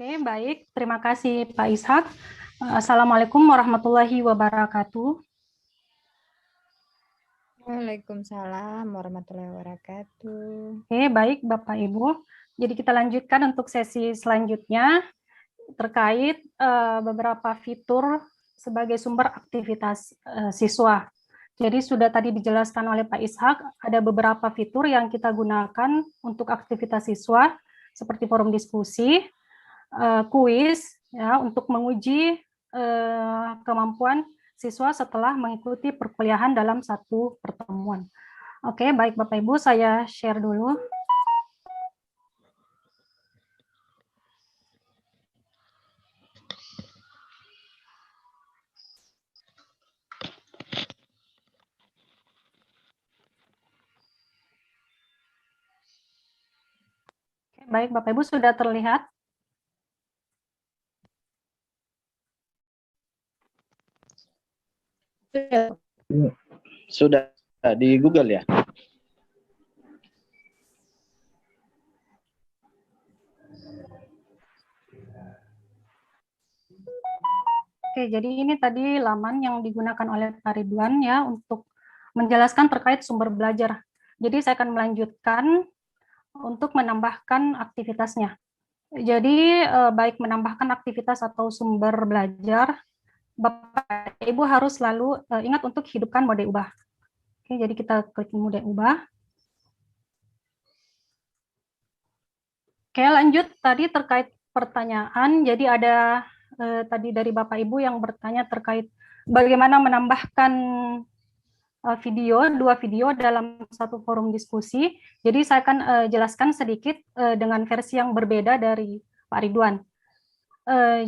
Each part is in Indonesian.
Oke, baik. Terima kasih Pak Ishak. Assalamualaikum warahmatullahi wabarakatuh. Waalaikumsalam warahmatullahi wabarakatuh. Oke, baik Bapak Ibu. Jadi kita lanjutkan untuk sesi selanjutnya terkait beberapa fitur sebagai sumber aktivitas siswa. Jadi sudah tadi dijelaskan oleh Pak Ishak, ada beberapa fitur yang kita gunakan untuk aktivitas siswa, seperti forum diskusi, kuis, ya, untuk menguji kemampuan siswa setelah mengikuti perkuliahan dalam satu pertemuan. Oke, baik Bapak Ibu, saya share dulu. Oke, baik Bapak Ibu, sudah terlihat? Sudah di Google ya? Oke, jadi ini tadi laman yang digunakan oleh Pak Ridwan ya untuk menjelaskan terkait sumber belajar. Jadi saya akan melanjutkan untuk menambahkan aktivitasnya. Jadi baik menambahkan aktivitas atau sumber belajar, Bapak Ibu harus selalu ingat untuk hidupkan mode ubah. Oke, jadi kita klik mode ubah. Oke, lanjut tadi terkait pertanyaan. Jadi ada tadi dari Bapak Ibu yang bertanya terkait bagaimana menambahkan dua video dalam satu forum diskusi. Jadi saya akan jelaskan sedikit dengan versi yang berbeda dari Pak Ridwan.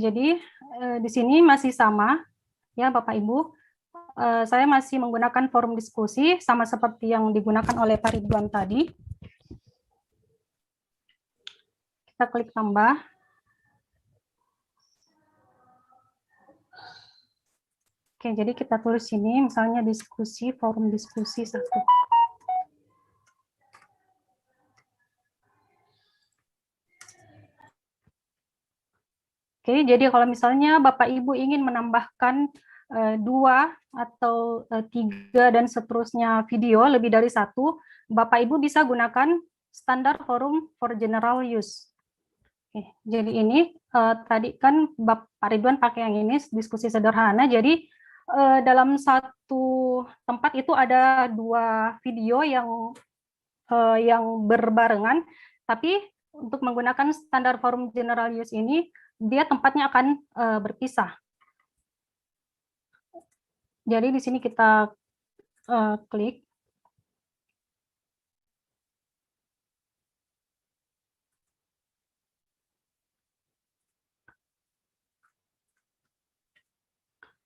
Jadi di sini masih sama ya Bapak Ibu. Saya masih menggunakan forum diskusi sama seperti yang digunakan oleh Pak Ridwan tadi. Kita klik tambah. Oke, jadi kita tulis sini misalnya diskusi, forum diskusi 1. Oke, jadi kalau misalnya Bapak Ibu ingin menambahkan 2 atau 3 dan seterusnya video lebih dari 1, Bapak Ibu bisa gunakan standar forum for general use. Oke, jadi ini tadi kan Pak Ridwan pakai yang ini diskusi sederhana. Jadi dalam satu tempat itu ada 2 video yang berbarengan, tapi untuk menggunakan standar forum general use ini dia tempatnya akan berpisah. Jadi di sini kita klik.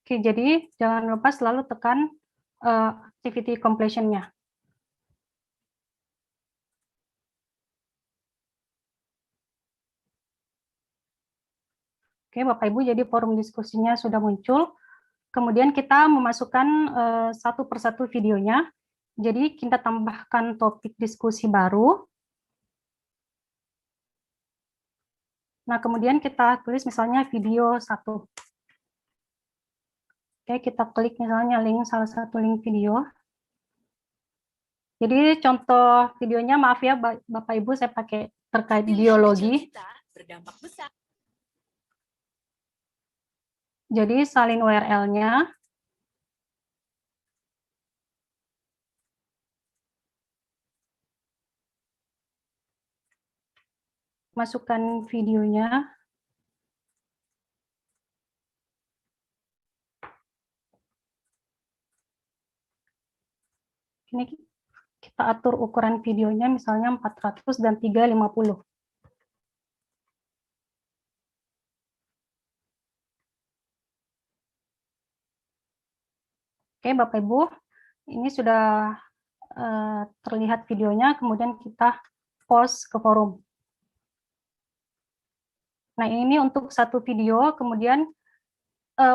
Oke, jadi jangan lupa selalu tekan activity completion-nya. Oke, Bapak Ibu, jadi forum diskusinya sudah muncul. Kemudian kita memasukkan satu persatu videonya. Jadi kita tambahkan topik diskusi baru. Nah, kemudian kita tulis misalnya video 1. Oke, kita klik misalnya salah satu link video. Jadi contoh videonya, maaf ya Bapak Ibu, saya pakai terkait biologi. Jadi salin URL-nya. Masukkan videonya. Ini kita atur ukuran videonya misalnya 400 dan 350. Oke, Bapak Ibu, ini sudah terlihat videonya, kemudian kita post ke forum. Nah, ini untuk satu video, kemudian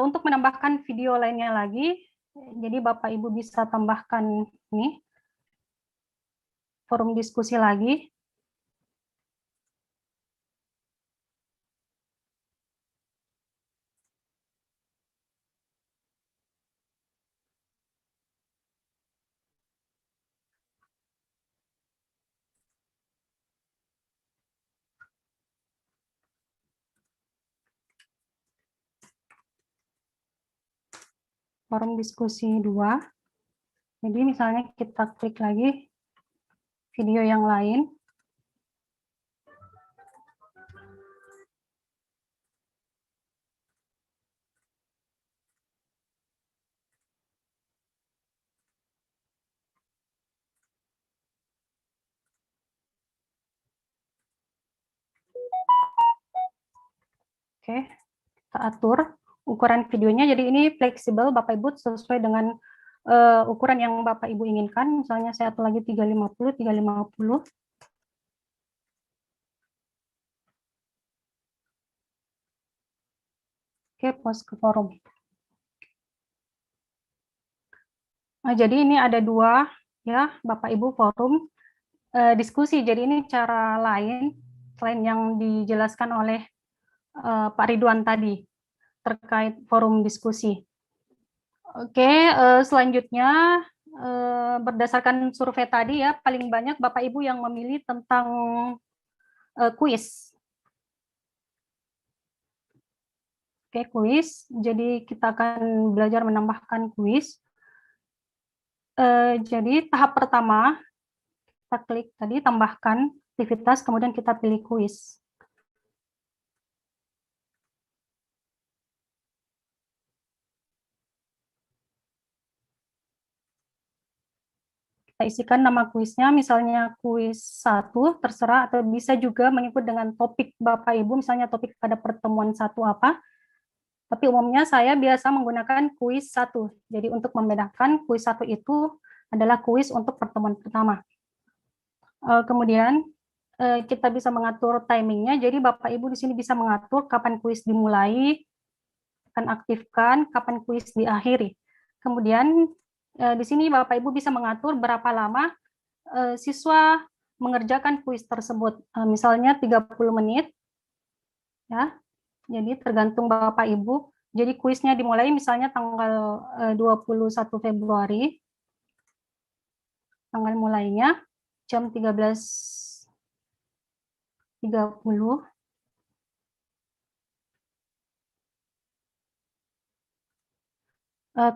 untuk menambahkan video lainnya lagi, jadi Bapak Ibu bisa tambahkan ini, forum diskusi lagi. forum diskusi 2. Jadi misalnya kita klik lagi video yang lain. Oke, kita atur ukuran videonya. Jadi ini fleksibel Bapak Ibu sesuai dengan ukuran yang Bapak Ibu inginkan. Misalnya saya atur lagi 350, 350. Oke, post ke forum. Nah, jadi ini ada 2 ya Bapak Ibu forum diskusi. Jadi ini cara lain selain yang dijelaskan oleh Pak Ridwan tadi terkait forum diskusi. Oke, selanjutnya berdasarkan survei tadi ya, paling banyak Bapak Ibu yang memilih tentang kuis. Oke, kuis. Jadi kita akan belajar menambahkan kuis. Jadi tahap pertama, kita klik tadi tambahkan aktivitas, kemudian kita pilih kuis. Kita isikan nama kuisnya, misalnya kuis 1, terserah, atau bisa juga mengikut dengan topik Bapak Ibu, misalnya topik pada pertemuan 1 apa. Tapi umumnya saya biasa menggunakan kuis 1. Jadi untuk membedakan kuis 1 itu adalah kuis untuk pertemuan pertama. Kemudian kita bisa mengatur timingnya. Jadi Bapak Ibu di sini bisa mengatur kapan kuis dimulai, akan aktifkan, kapan kuis diakhiri. Kemudian di sini Bapak Ibu bisa mengatur berapa lama siswa mengerjakan kuis tersebut. Misalnya 30 menit, ya. Jadi tergantung Bapak Ibu. Jadi kuisnya dimulai misalnya tanggal 21 Februari. Tanggal mulainya jam 13.30.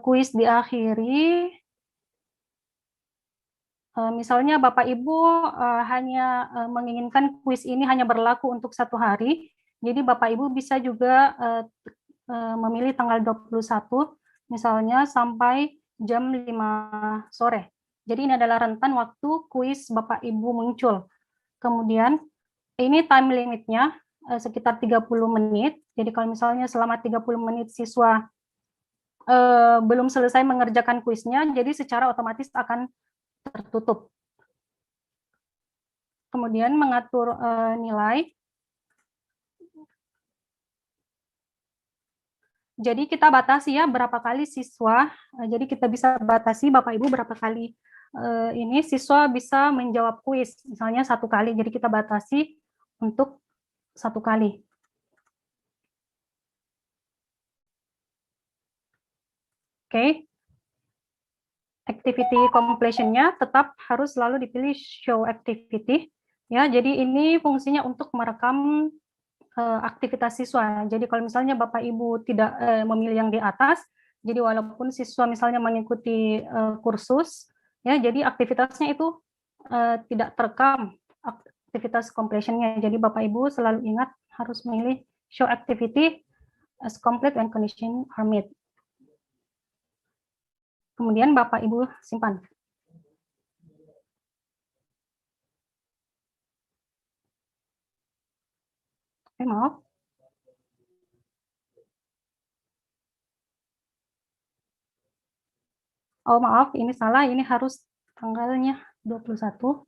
Kuis diakhiri misalnya Bapak Ibu hanya menginginkan kuis ini hanya berlaku untuk 1 hari, jadi Bapak Ibu bisa juga memilih tanggal 21 misalnya sampai jam 5 sore. Jadi ini adalah rentan waktu kuis Bapak Ibu muncul. Kemudian ini time limitnya sekitar 30 menit. Jadi kalau misalnya selama 30 menit siswa belum selesai mengerjakan kuisnya, jadi secara otomatis akan tertutup. Kemudian mengatur nilai. Jadi kita batasi ya berapa kali siswa. Jadi kita bisa batasi Bapak Ibu berapa kali ini siswa bisa menjawab kuis. Misalnya 1 kali. Jadi kita batasi untuk 1 kali. Oke. Activity completion-nya tetap harus selalu dipilih show activity. Ya, jadi ini fungsinya untuk merekam aktivitas siswa. Jadi kalau misalnya Bapak Ibu tidak memilih yang di atas, jadi walaupun siswa misalnya mengikuti kursus, ya jadi aktivitasnya itu tidak terekam aktivitas completion-nya. Jadi Bapak Ibu selalu ingat harus memilih show activity as complete when condition are met. Kemudian Bapak Ibu simpan. Oke, maaf. Oh, maaf, ini salah. Ini harus tanggalnya 21.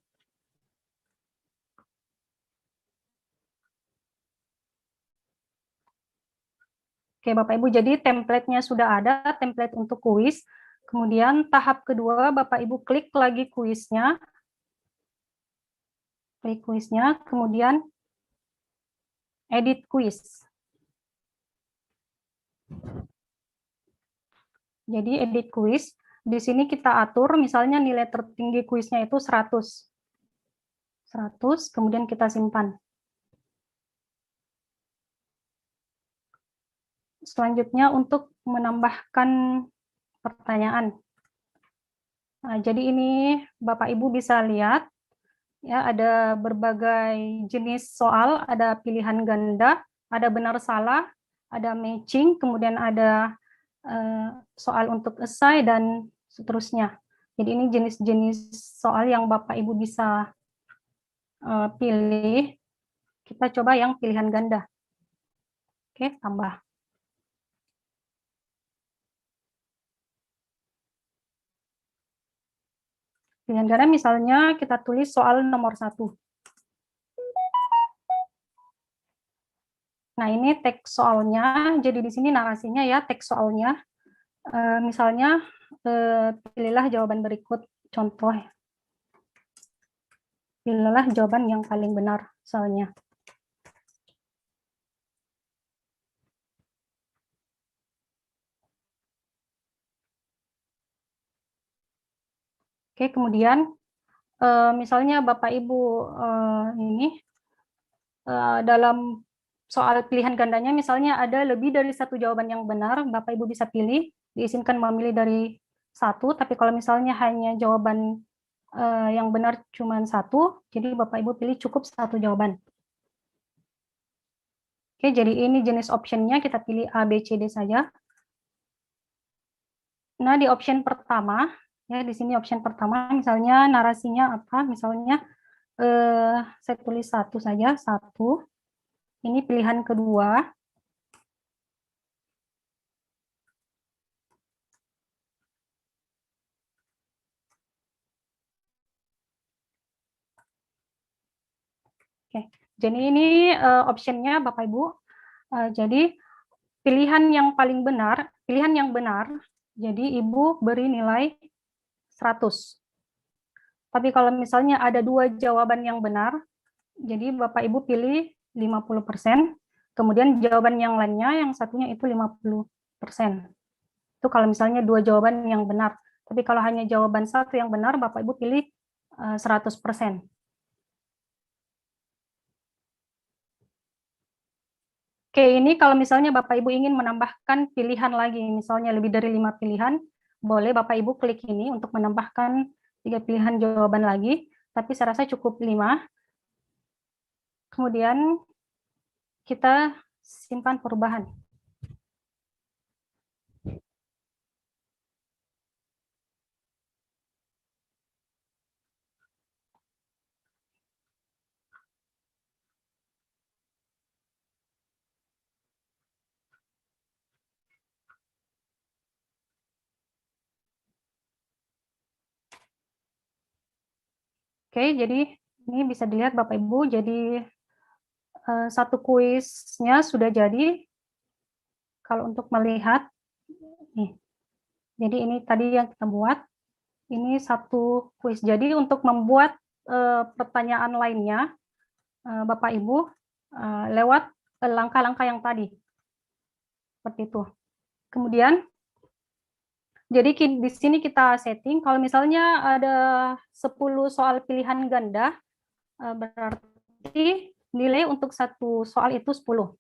Oke, Bapak Ibu, jadi template-nya sudah ada, template untuk kuis. Kemudian tahap kedua, Bapak Ibu klik lagi kuisnya. Klik kuisnya, kemudian edit kuis. Jadi edit kuis, di sini kita atur misalnya nilai tertinggi kuisnya itu 100. 100, kemudian kita simpan. Selanjutnya untuk menambahkan pertanyaan. Nah, jadi ini Bapak Ibu bisa lihat ya, ada berbagai jenis soal, ada pilihan ganda, ada benar salah, ada matching, kemudian ada soal untuk esai dan seterusnya. Jadi ini jenis-jenis soal yang Bapak Ibu bisa pilih. Kita coba yang pilihan ganda. Oke, tambah. Pilihan ganda misalnya kita tulis soal nomor 1. Nah, ini teks soalnya. Jadi di sini narasinya ya, teks soalnya. Misalnya, pilihlah jawaban berikut. Contoh, pilihlah jawaban yang paling benar, misalnya. Oke, kemudian misalnya Bapak Ibu ini dalam soal pilihan gandanya misalnya ada lebih dari satu jawaban yang benar, Bapak Ibu bisa pilih, diizinkan memilih dari satu, tapi kalau misalnya hanya jawaban yang benar cuma satu, jadi Bapak Ibu pilih cukup satu jawaban. Oke, jadi ini jenis optionnya, kita pilih A, B, C, D saja. Nah, di option pertama, ya di sini option pertama, misalnya narasinya apa? Misalnya saya tulis satu saja, satu. Ini pilihan kedua. Oke, jadi ini optionnya Bapak Ibu. Jadi pilihan yang paling benar, pilihan yang benar, jadi Ibu beri nilai 100. Tapi kalau misalnya ada dua jawaban yang benar, jadi Bapak Ibu pilih 50%, kemudian jawaban yang lainnya, yang satunya itu 50%. Itu kalau misalnya dua jawaban yang benar. Tapi kalau hanya jawaban satu yang benar, Bapak Ibu pilih 100%. Oke, ini kalau misalnya Bapak Ibu ingin menambahkan pilihan lagi, misalnya lebih dari 5 pilihan, boleh Bapak Ibu klik ini untuk menambahkan 3 pilihan jawaban lagi, tapi saya rasa cukup 5. Kemudian kita simpan perubahan. Oke, jadi ini bisa dilihat Bapak Ibu, jadi satu kuisnya sudah jadi. Kalau untuk melihat, nih, jadi ini tadi yang kita buat, ini satu kuis. Jadi untuk membuat pertanyaan lainnya, Bapak Ibu, lewat langkah-langkah yang tadi. Seperti itu. Kemudian, jadi di sini kita setting, kalau misalnya ada 10 soal pilihan ganda, berarti nilai untuk satu soal itu 10.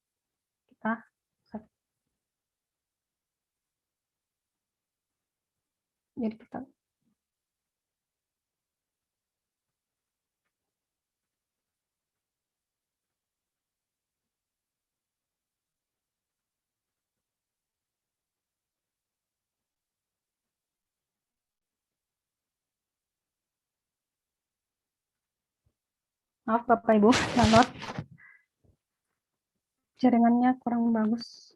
Kita jadi kita maaf Bapak Ibu, download jaringannya kurang bagus.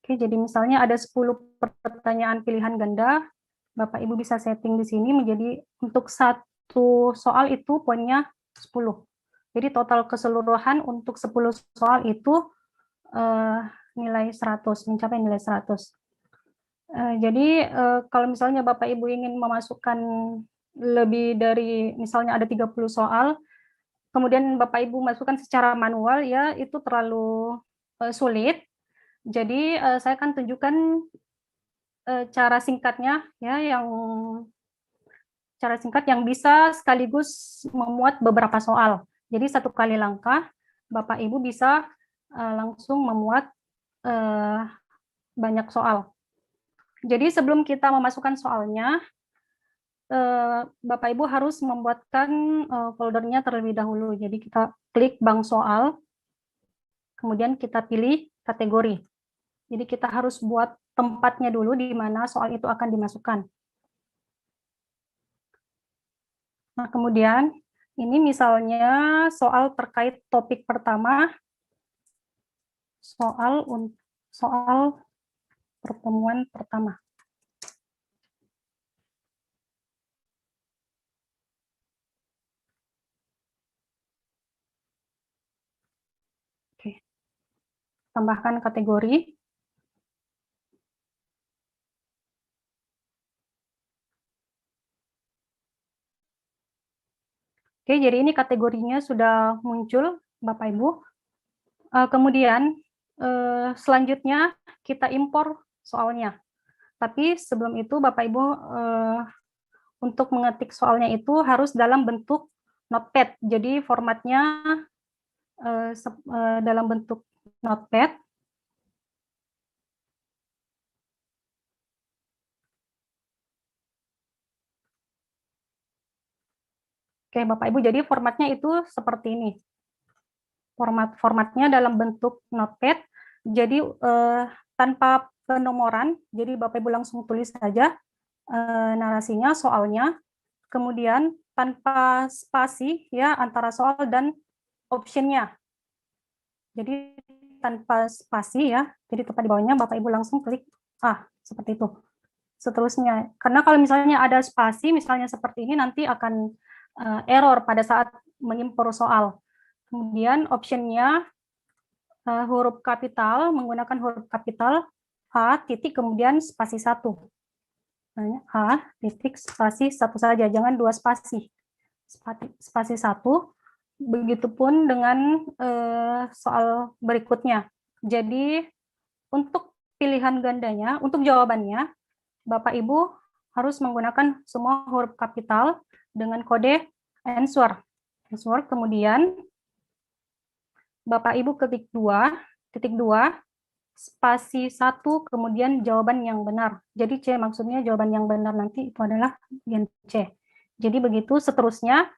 Oke, jadi misalnya ada 10 pertanyaan pilihan ganda, Bapak Ibu bisa setting di sini menjadi untuk satu soal itu poinnya 10. Jadi total keseluruhan untuk 10 soal itu nilai 100, mencapai nilai 100. Jadi kalau misalnya Bapak Ibu ingin memasukkan lebih dari misalnya ada 30 soal, kemudian Bapak Ibu masukkan secara manual, ya itu terlalu sulit. Jadi saya akan tunjukkan cara singkatnya, ya, cara singkat yang bisa sekaligus memuat beberapa soal. Jadi satu kali langkah, Bapak Ibu bisa langsung memuat banyak soal. Jadi sebelum kita memasukkan soalnya, Bapak Ibu harus membuatkan foldernya terlebih dahulu. Jadi kita klik bank soal, kemudian kita pilih kategori. Jadi kita harus buat tempatnya dulu di mana soal itu akan dimasukkan. Nah, kemudian ini misalnya soal terkait topik pertama, soal pertemuan pertama. Oke. Tambahkan kategori. Oke, jadi ini kategorinya sudah muncul, Bapak Ibu. Kemudian selanjutnya kita impor soalnya. Tapi sebelum itu Bapak Ibu untuk mengetik soalnya itu harus dalam bentuk notepad. Jadi formatnya dalam bentuk notepad. Oke, Bapak Ibu, jadi formatnya itu seperti ini. Formatnya dalam bentuk notepad. Jadi tanpa penomoran. Jadi Bapak Ibu langsung tulis saja narasinya, soalnya. Kemudian tanpa spasi ya antara soal dan optionnya. Jadi tanpa spasi ya. Jadi tepat di bawahnya Bapak Ibu langsung klik seperti itu. Seterusnya, karena kalau misalnya ada spasi, misalnya seperti ini, nanti akan error pada saat mengimpor soal. Kemudian optionnya huruf kapital, menggunakan huruf kapital, A, titik, kemudian spasi 1. A, titik, spasi 1 saja, jangan 2 spasi. Spasi 1, begitupun dengan soal berikutnya. Jadi, untuk pilihan gandanya, untuk jawabannya, Bapak Ibu harus menggunakan semua huruf kapital dengan kode answer. Kemudian Bapak Ibu ketik 2, spasi 1, kemudian jawaban yang benar. Jadi C maksudnya jawaban yang benar nanti itu adalah bagian C. Jadi begitu seterusnya.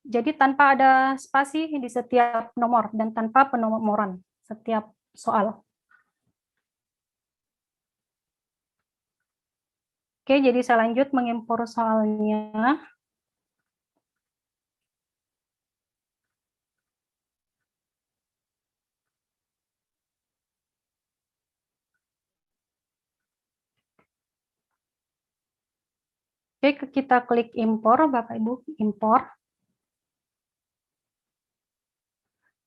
Jadi tanpa ada spasi di setiap nomor dan tanpa penomoran setiap soal. Oke, jadi saya lanjut mengimpor soalnya. Oke, kita klik impor, Bapak Ibu, impor.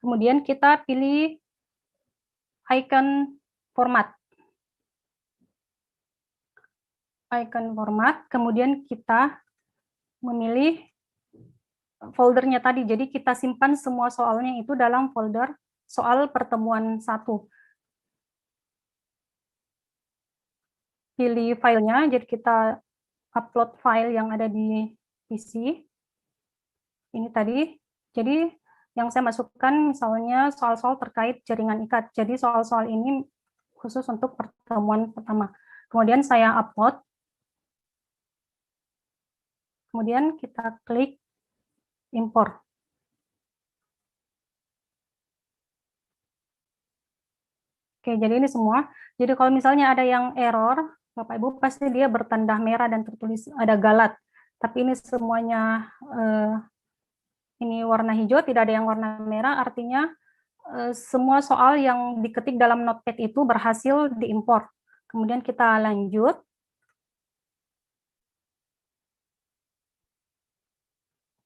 Kemudian kita pilih icon format. Kemudian kita memilih foldernya tadi. Jadi kita simpan semua soalnya itu dalam folder soal pertemuan 1. Pilih filenya, jadi kita upload file yang ada di PC. Ini tadi. Jadi yang saya masukkan misalnya soal-soal terkait jaringan ikat. Jadi soal-soal ini khusus untuk pertemuan pertama. Kemudian saya upload. Kemudian kita klik impor. Oke, jadi ini semua. Jadi kalau misalnya ada yang error, Bapak Ibu pasti dia bertanda merah dan tertulis ada galat. Tapi ini semuanya ini warna hijau, tidak ada yang warna merah, artinya semua soal yang diketik dalam notepad itu berhasil diimpor. Kemudian kita lanjut.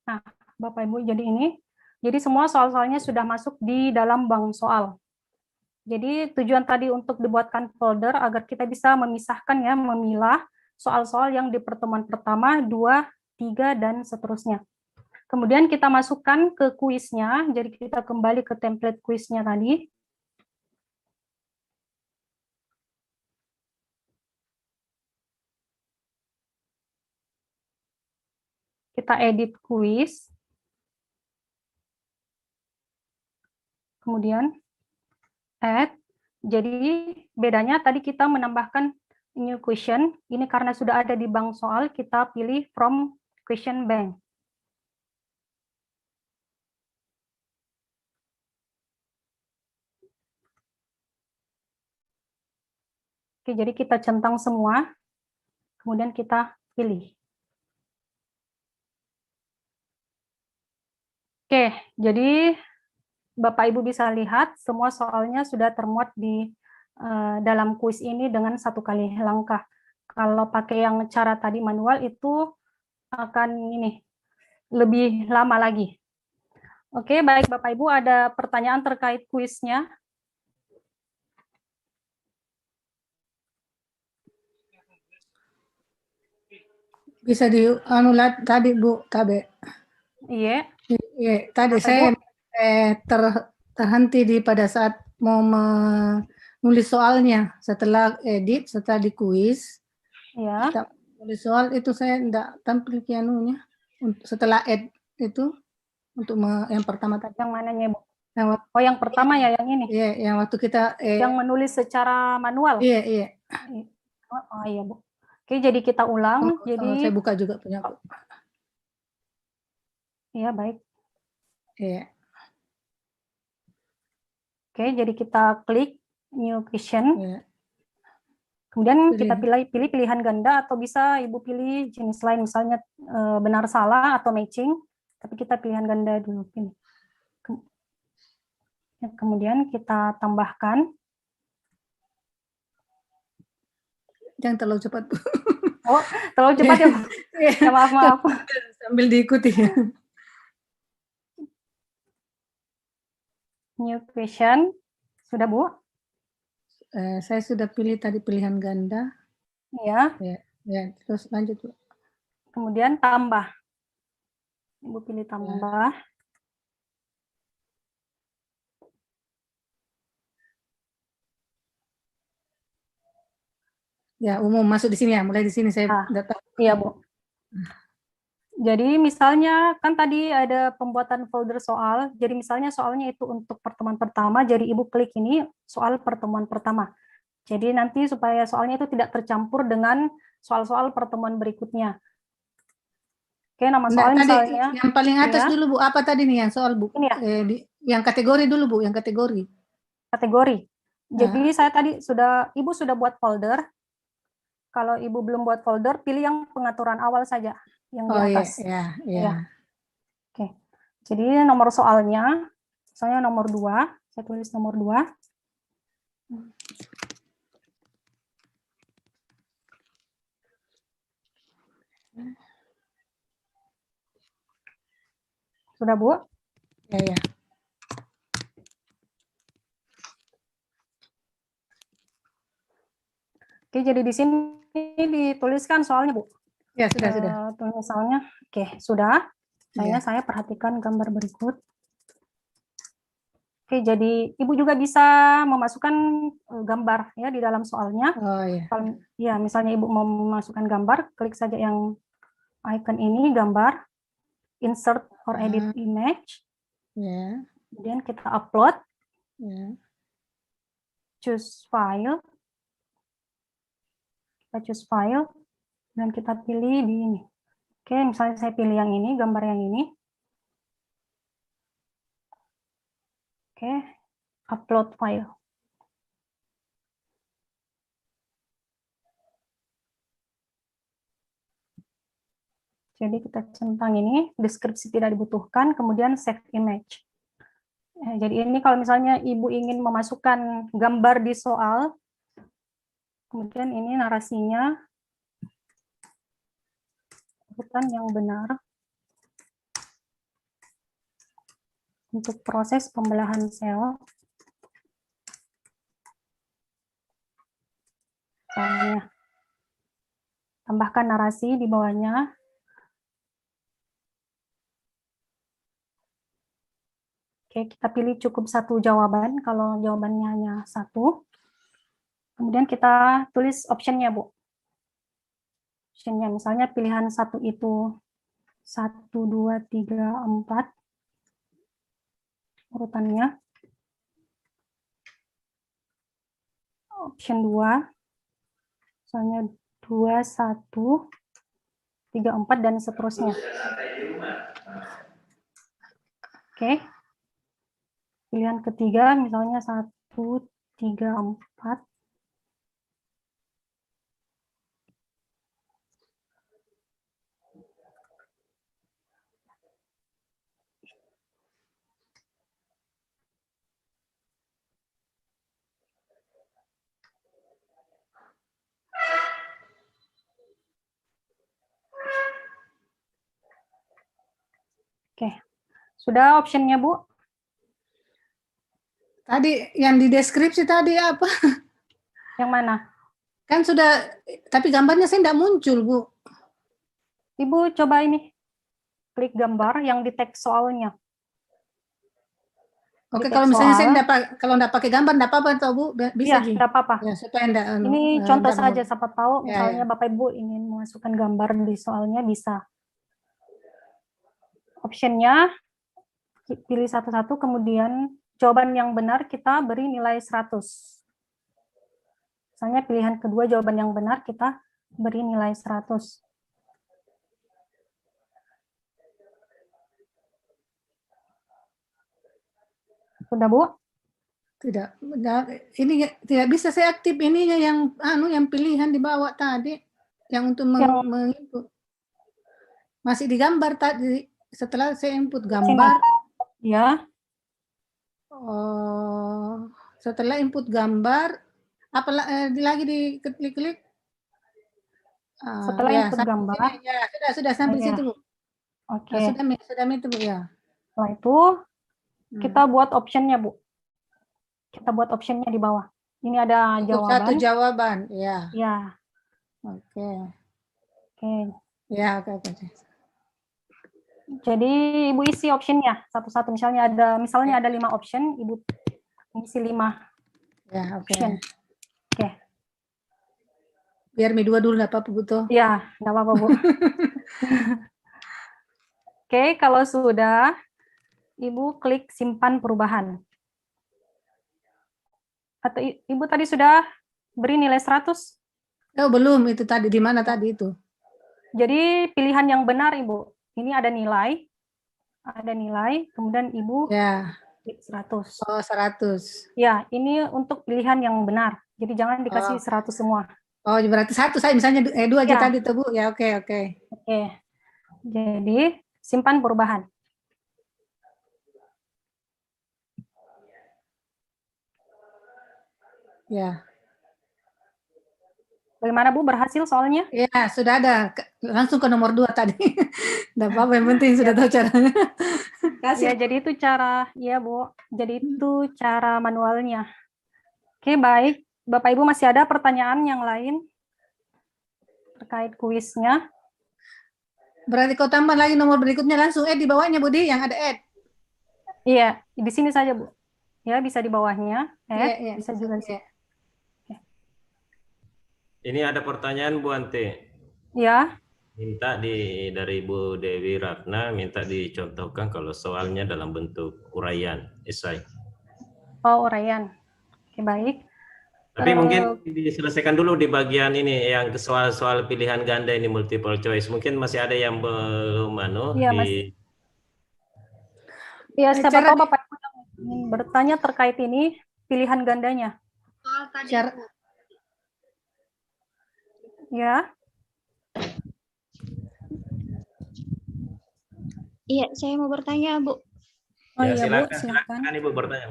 Nah, Bapak Ibu, jadi ini. Jadi semua soal-soalnya sudah masuk di dalam bank soal. Jadi tujuan tadi untuk dibuatkan folder agar kita bisa memisahkan ya, memilah soal-soal yang di pertemuan pertama, 2, 3, dan seterusnya. Kemudian kita masukkan ke kuisnya, jadi kita kembali ke template kuisnya tadi. Kita edit kuis. kemudian add. Jadi bedanya tadi kita menambahkan new question, ini karena sudah ada di bank soal, kita pilih from question bank. Oke, jadi kita centang semua, kemudian kita pilih. Oke, jadi Bapak Ibu bisa lihat semua soalnya sudah termuat di dalam kuis ini dengan 1 kali langkah. Kalau pakai yang cara tadi manual itu akan ini lebih lama lagi. Oke, baik Bapak Ibu, ada pertanyaan terkait kuisnya? Bisa di tadi Bu Tabe. Iya. Iya, tadi Kenapa, saya Bu? terhenti pada saat mau menulis soalnya. Setelah edit, setelah di kuis, Ya. menulis soal itu saya enggak tampil kianunya. Setelah add itu untuk yang pertama tadi. Yang mananya, Bu? Yang, oh, yang pertama ya, yang ini? Iya, yang waktu kita yang menulis secara manual? Iya, iya. Oh, iya, Bu. Oke, jadi kita ulang. Saya buka juga punya. Iya, baik. Iya. Oke, jadi kita klik new question. Iya. Kemudian kita pilih pilihan ganda atau bisa Ibu pilih jenis lain, misalnya benar salah atau matching, tapi kita pilihan ganda dulu. Kemudian kita tambahkan. Jangan terlalu cepat, Bu. Oh, terlalu cepat ya, Bu? Ya, maaf. Sambil diikuti. New question. Sudah, Bu? Saya sudah pilih tadi pilihan ganda. Ya. Ya, terus lanjut, Bu. Kemudian tambah. Ibu pilih tambah. Ya, umum masuk di sini ya, mulai di sini saya data. Iya, Bu. Jadi misalnya kan tadi ada pembuatan folder soal, jadi misalnya soalnya itu untuk pertemuan pertama, jadi Ibu klik ini soal pertemuan pertama. Jadi nanti supaya soalnya itu tidak tercampur dengan soal-soal pertemuan berikutnya. Oke, nama soal misalnya. Yang paling atas dulu, Bu, apa tadi nih yang soal, Bu? Ini ya? Yang kategori dulu, Bu, yang kategori. Kategori. Jadi saya tadi Ibu sudah buat folder. Kalau Ibu belum buat folder, pilih yang pengaturan awal saja, yang di atas. Iya. Oke. Jadi nomor soalnya, misalnya nomor 2, saya tulis nomor 2. Sudah, Bu? Ya. Oke, jadi di sini dituliskan soalnya, Bu? Ya, sudah. Misalnya, oke, sudah. Saya perhatikan gambar berikut. Oke, jadi Ibu juga bisa memasukkan gambar ya di dalam soalnya. Oh, iya. Ya, misalnya Ibu mau memasukkan gambar, klik saja yang icon ini, gambar, insert or edit image. Ya. Kemudian kita upload. Ya. Choose file. Kita choose file dan kita pilih di ini. Oke, misalnya saya pilih yang ini, gambar yang ini. Oke, upload file. Jadi kita centang ini, deskripsi tidak dibutuhkan, kemudian save image. Jadi ini kalau misalnya Ibu ingin memasukkan gambar di soal, kemudian ini narasinya, urutan yang benar untuk proses pembelahan sel. Misalnya, tambahkan narasi di bawahnya. Oke, kita pilih cukup 1 jawaban, kalau jawabannya hanya 1. Kemudian kita tulis optionnya, Bu. Optionnya, misalnya pilihan 1 itu 1, 2, 3, 4. Urutannya. option 2. Misalnya 2, 1, 3, 4, dan seterusnya. Oke. Pilihan ketiga, misalnya 1, 3, 4. Oke. Sudah optionnya, Bu? Tadi yang di deskripsi tadi apa? Yang mana? Kan sudah, tapi gambarnya saya tidak muncul, Bu. Ibu coba ini. Klik gambar yang di teks soalnya. Oke, Di kalau teks misalnya saya soal. enggak pakai gambar, enggak apa-apa toh, Bu? Bisa, Iya, Ji? tidak apa-apa. Ya, supaya enggak Ini contoh enggak saja, siapa tahu Ya, misalnya ya. Bapak Ibu ingin memasukkan gambar di soalnya, bisa. Optionnya, pilih satu-satu, kemudian jawaban yang benar kita beri nilai 100. Misalnya pilihan kedua jawaban yang benar kita beri nilai 100. Sudah, Bu? Tidak, ini tidak bisa saya aktif ininya yang pilihan di bawah tadi yang untuk menginput. Masih digambar tadi setelah saya input gambar. Ya. Oh, setelah input gambar apa lagi diklik-klik? Setelah Ya, input sampai gambar. sini, ya, sudah sampai Ya. situ, Bu. Oke. Sudah itu, Bu, ya. Setelah itu kita buat optionnya, Bu. Kita buat optionnya di bawah. Ini ada Cukup jawaban. satu jawaban, ya. Ya. Oke. Oke. Ya, oke. Jadi Ibu isi optionnya satu-satu. Misalnya ada 5 option, Ibu isi 5 Ya, oke. option. Oke. Biar Mi 2 dulu enggak apa-apa, Bu, toh. Ya, enggak apa-apa, Bu. Oke, kalau sudah, Ibu klik simpan perubahan. Atau Ibu tadi sudah beri nilai 100? Oh, belum, itu tadi di mana tadi itu? Jadi pilihan yang benar, Ibu. Ini ada nilai, kemudian Ibu klik 100. Oh, 100. Ya, ini untuk pilihan yang benar. Jadi jangan dikasih 100 semua. Oh, berarti satu saya misalnya 2 aja Ya. tadi tuh, Bu. Ya, oke. Oke. Jadi simpan perubahan. Ya. Bagaimana, Bu? Berhasil soalnya? Ya, sudah ada. Langsung ke nomor 2 tadi. Enggak apa-apa, yang penting sudah tahu caranya. Ya, jadi itu cara, ya, Bu. Jadi itu cara manualnya. Oke, baik. Bapak Ibu masih ada pertanyaan yang lain terkait kuisnya? Berarti kau tambah lagi nomor berikutnya langsung di bawahnya, Budi, yang ada add. Iya, di sini saja, Bu. Ya, bisa di bawahnya. Iya. Bisa juga di sini. Ini ada pertanyaan, Bu Ante. Ya. Minta dari Bu Dewi Ratna, minta dicontohkan kalau soalnya dalam bentuk uraian, esai. Oh, uraian. Oke, baik. Tapi mungkin diselesaikan dulu di bagian ini yang soal-soal pilihan ganda ini multiple choice. Mungkin masih ada yang belum Ya, siapa tahu Bapak Ibu yang ingin bertanya terkait ini pilihan gandanya. Ya. Iya, saya mau bertanya, Bu. Oh ya, iya, silakan, Bu, silakan. Ibu bertanya.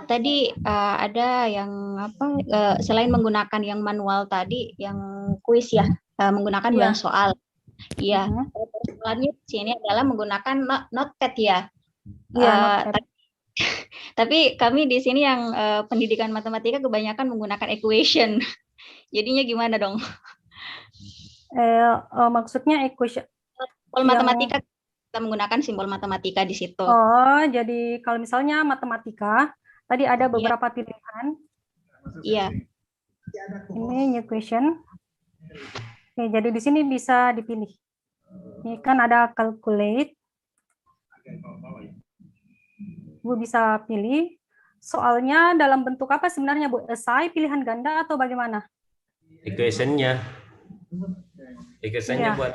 Tadi ada yang selain menggunakan yang manual tadi, yang kuis ya, menggunakan bank soal. Iya, persoalannya di sini adalah menggunakan notepad ya. Notepad. Tapi kami di sini yang pendidikan matematika kebanyakan menggunakan equation. Jadinya gimana dong? Maksudnya equation. Simbol matematika, kita menggunakan simbol matematika di situ. Oh, jadi kalau misalnya matematika, tadi ada beberapa pilihan. Iya. Ini new question. Oke, jadi di sini bisa dipilih. Ini kan ada calculate. Ibu bisa pilih soalnya dalam bentuk apa sebenarnya Bu? Esai, pilihan ganda atau bagaimana? Equation-nya. Equation-nya Iya. buat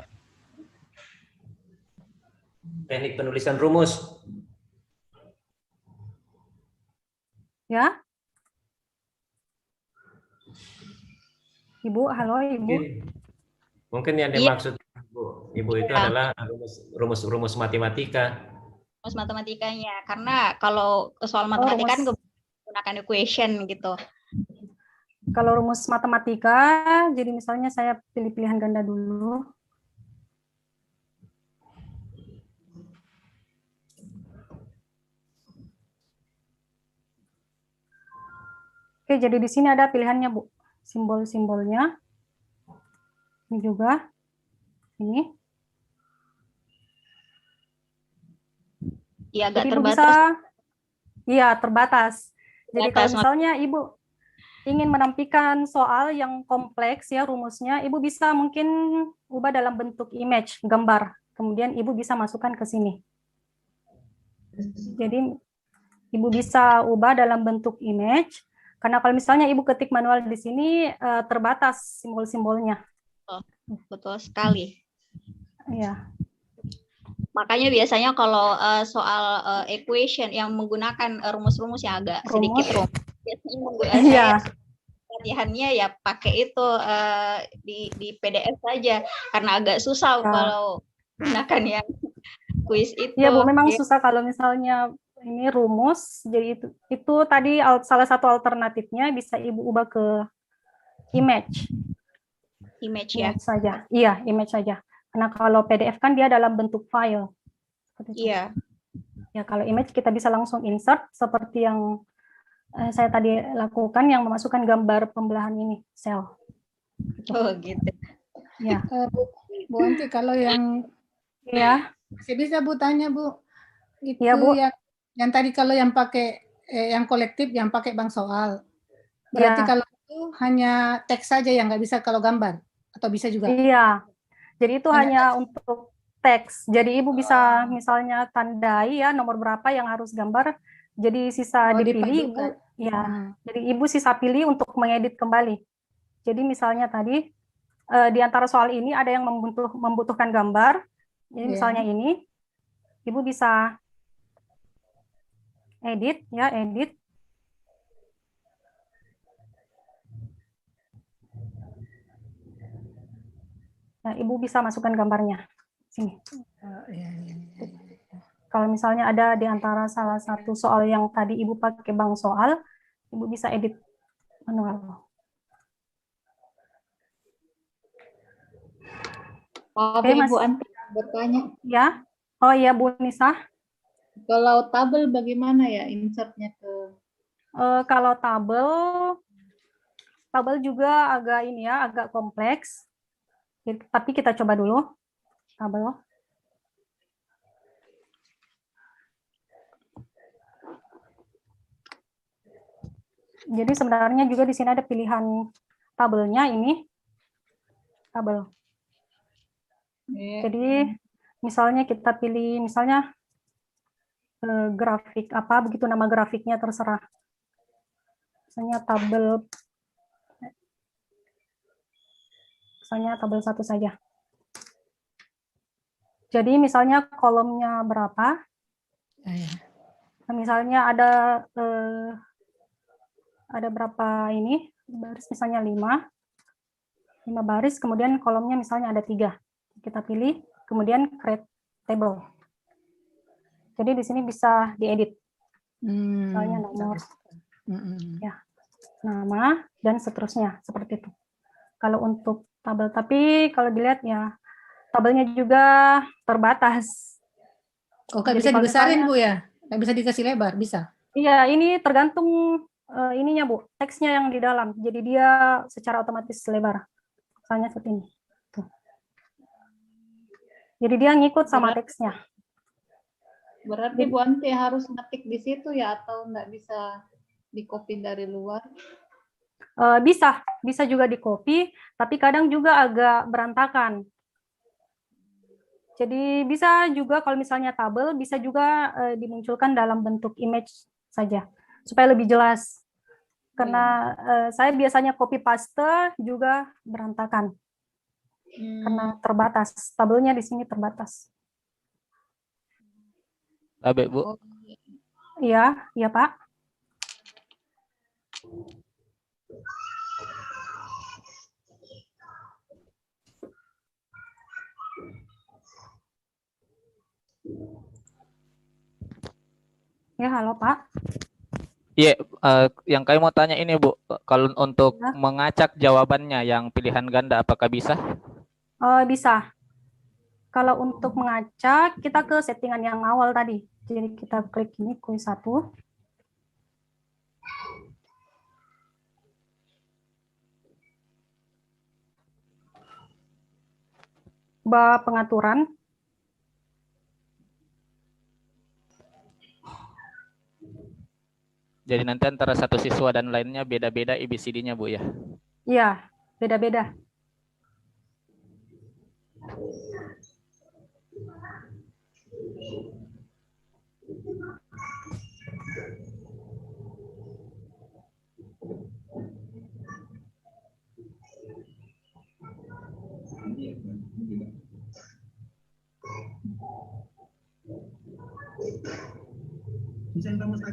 teknik penulisan rumus. Ya. Ibu, halo Ibu. Mungkin yang dimaksud Ibu itu adalah rumus matematika. Rumus matematikanya, karena kalau soal matematika kan menggunakan equation gitu. Kalau rumus matematika, jadi misalnya saya pilih pilihan ganda dulu. Oke, jadi di sini ada pilihannya Bu, simbol-simbolnya. Ini juga, ini. Iya, agak Jadi terbatas. Iya, terbatas. Jadi kalau misalnya Ibu ingin menampilkan soal yang kompleks ya rumusnya, Ibu bisa mungkin ubah dalam bentuk image, gambar. Kemudian Ibu bisa masukkan ke sini. Jadi Ibu bisa ubah dalam bentuk image, karena kalau misalnya Ibu ketik manual di sini terbatas simbol-simbolnya. Betul sekali. Iya. Makanya biasanya kalau soal equation yang menggunakan rumus-rumus yang agak sedikit rumit, biasanya latihannya ya pakai itu di PDF saja, karena agak susah kalau gunakan yang kuis itu. Iya Bu, memang susah kalau misalnya ini rumus. Jadi itu tadi salah satu alternatifnya bisa Ibu ubah ke image. Image ya. Saja. Iya, image saja. Karena kalau PDF kan dia dalam bentuk file. Iya. Ya, kalau image kita bisa langsung insert seperti yang saya tadi lakukan, yang memasukkan gambar pembelahan ini, sel. Oh gitu. Ya. Bu Anti, kalau yang masih bisa Bu tanya Bu, itu ya, Bu. yang tadi kalau yang pakai yang kolektif yang pakai bank soal, berarti kalau itu hanya teks saja yang nggak bisa kalau gambar, atau bisa juga? Iya, jadi itu hanya untuk teks. Jadi Ibu bisa misalnya tandai ya nomor berapa yang harus gambar, jadi sisa dipilih Ibu, ya. Jadi Ibu sisa pilih untuk mengedit kembali. Jadi misalnya tadi di antara soal ini ada yang membutuhkan gambar. Jadi misalnya ini Ibu bisa edit ya, edit. Nah, Ibu bisa masukkan gambarnya sini. Kalau misalnya ada di antara salah satu soal yang tadi Ibu pakai bank soal, Ibu bisa edit manual. Oke, Ibu Anti bertanya. Ya. Oh iya Bu Nisa. Kalau tabel bagaimana ya insertnya ke? Kalau tabel juga agak ini ya, agak kompleks. Tapi kita coba dulu tabel. Jadi sebenarnya juga di sini ada pilihan tabelnya ini. Tabel. Jadi misalnya kita pilih misalnya grafik apa, begitu nama grafiknya terserah. Misalnya tabel 1 saja. Jadi misalnya kolomnya berapa? Misalnya ada berapa ini baris, misalnya 5 baris, kemudian kolomnya misalnya ada 3. Kita pilih, kemudian create table. Jadi di sini bisa diedit. Misalnya nomor, ya, nama, dan seterusnya, seperti itu. Kalau untuk tabel, tapi kalau dilihat ya, tabelnya juga terbatas. Oh, nggak bisa dibesarin Bu ya? Nggak bisa dikasih lebar, bisa? Iya, ini tergantung ininya Bu, teksnya yang di dalam. Jadi dia secara otomatis lebar. Misalnya seperti ini. Tuh. Jadi dia ngikut sama teksnya. Berarti Bu Anti harus ngetik di situ ya, atau nggak bisa di-copy dari luar? Bisa juga di-copy, tapi kadang juga agak berantakan. Jadi bisa juga kalau misalnya tabel, bisa juga dimunculkan dalam bentuk image saja. supaya lebih jelas. Karena saya biasanya copy paste juga berantakan. Karena terbatas, tabelnya di sini terbatas. Baik, Bu. Iya, iya Pak. Ya, halo Pak. Iya, yang kami mau tanya ini Bu, kalau untuk Ya. mengacak jawabannya yang pilihan ganda apakah bisa? Bisa. Kalau untuk mengacak, kita ke settingan yang awal tadi. Jadi kita klik ini kuis 1. Pengaturan. Jadi nanti antara satu siswa dan lainnya beda-beda ABCD-nya Bu ya? Iya, beda-beda.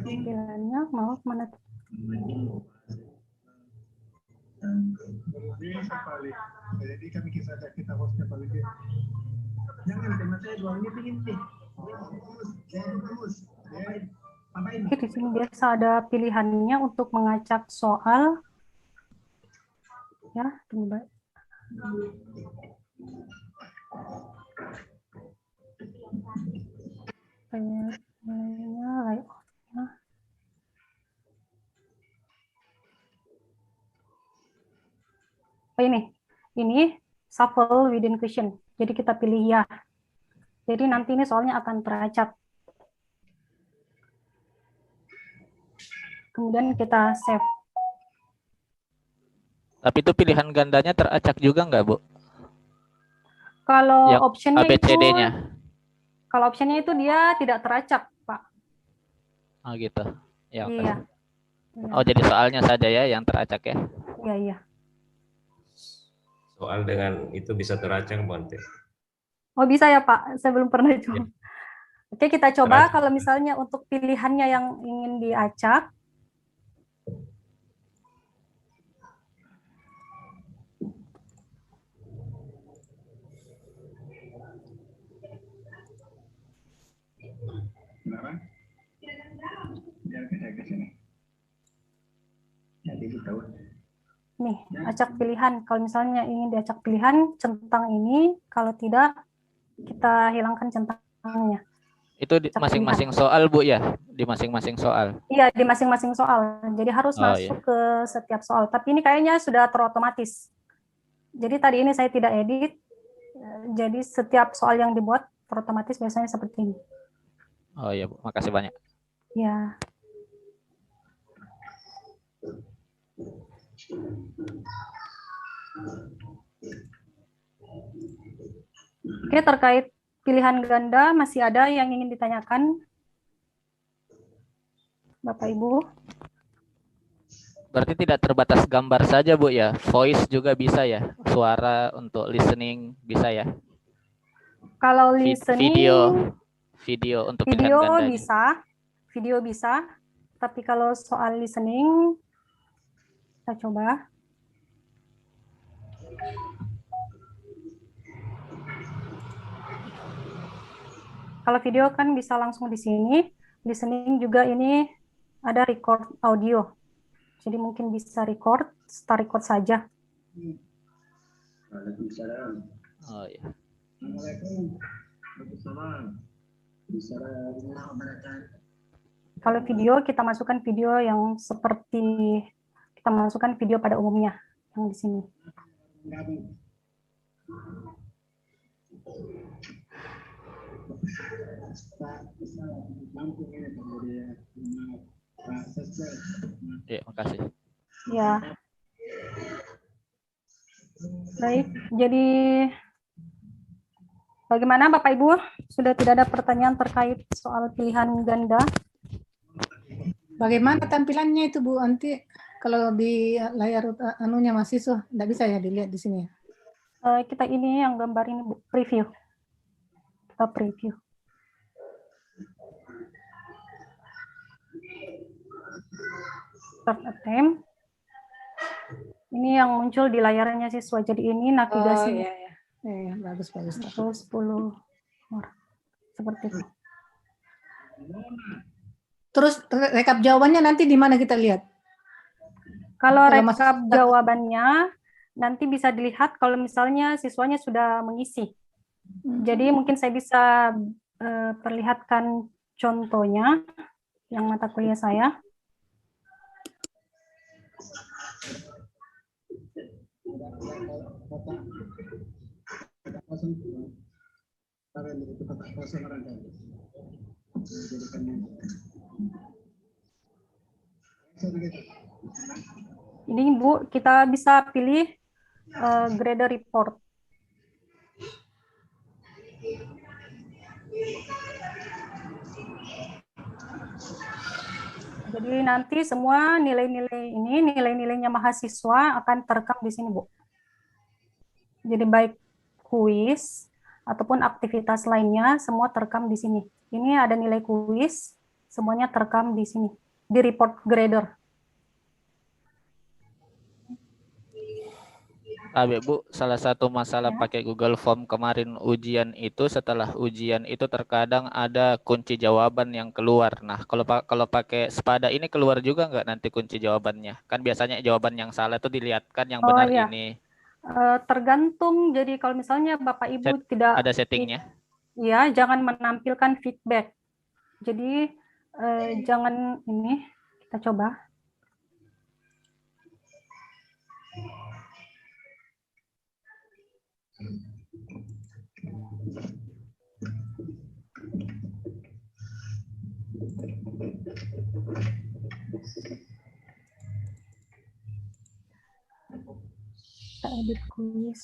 Pilihannya mau mana? Jadi kami kita hostnya paling jangan karena saya soalnya pingin nih. Oke, di sini biasa ada pilihannya untuk mengacak soal. Ya, tunggu. Layoutnya. Oh, ini shuffle within question. Jadi kita pilih ya. Jadi nanti ini soalnya akan teracak. Kemudian kita save. Tapi itu pilihan gandanya teracak juga nggak Bu? Kalau Yang optionnya ABCD-nya. Kalau optionnya itu dia tidak teracak, Pak. Oh gitu. Ya, Iya. Oh, jadi soalnya saja ya yang teracak ya? Iya, iya. Soal dengan itu bisa teracak, Bu Ante. Oh, bisa ya, Pak. Saya belum pernah coba. Ya. Oke, kita coba Teracak. kalau misalnya untuk pilihannya yang ingin diacak. Kenapa? Biar saya ke sini. Jadi kita tahu. Nih, acak pilihan. Kalau misalnya ingin diacak pilihan, centang ini. Kalau tidak, kita hilangkan centangnya. Itu di masing-masing soal Bu ya? Di masing-masing soal? Iya, di masing-masing soal. Jadi harus masuk ke setiap soal. Tapi ini kayaknya sudah terotomatis. Jadi tadi ini saya tidak edit. Jadi setiap soal yang dibuat terotomatis biasanya seperti ini. Oh iya Bu, makasih banyak. Ya. Oke, terkait pilihan ganda masih ada yang ingin ditanyakan, Bapak Ibu? Berarti tidak terbatas gambar saja Bu ya, voice juga bisa ya, suara untuk listening bisa ya? Kalau listening, video untuk video pilihan ganda. bisa, video bisa, tapi kalau soal listening, kita coba. Kalau video kan bisa langsung di sini, listening juga ini ada record audio. Jadi mungkin bisa record, start record saja. Waalaikumsalam. Oh iya. Assalamualaikum. Waalaikumsalam. Kalau video kita masukkan video yang seperti kita masukkan video pada umumnya yang di sini. Ya, makasih. Ya. Baik, jadi bagaimana Bapak Ibu? Sudah tidak ada pertanyaan terkait soal pilihan ganda? Bagaimana tampilannya itu Bu Anti? Kalau di layar anunya mahasiswa, nggak bisa ya dilihat di sini ya? Kita ini yang gambar ini Bu, preview. Kita preview. Start attempt. Ini yang muncul di layarnya siswa. Jadi ini navigasi. Oh iya, iya. Iya, bagus. Itu 10 orang. Seperti itu. Terus rekap jawabannya nanti di mana kita lihat? Kalau Kalau rekap jawabannya nanti bisa dilihat kalau misalnya siswanya sudah mengisi. Jadi mungkin saya bisa perlihatkan contohnya yang mata kuliah saya. Ini Bu, kita bisa pilih grader report. Jadi nanti semua nilai-nilai ini, nilai-nilainya mahasiswa akan terekam di sini, Bu. Jadi baik kuis ataupun aktivitas lainnya, semua terekam di sini. Ini ada nilai kuis, semuanya terekam di sini, di report grader. Bu, salah satu masalah Ya. pakai Google Form kemarin ujian itu, setelah ujian itu terkadang ada kunci jawaban yang keluar. Nah, kalau pakai Spada ini keluar juga nggak nanti kunci jawabannya? Kan biasanya jawaban yang salah itu dilihatkan, yang benar iya. ini. Tergantung, jadi kalau misalnya Bapak Ibu tidak ada settingnya. Ya, jangan menampilkan feedback. Jadi jangan ini, kita coba. Kita edit kuis.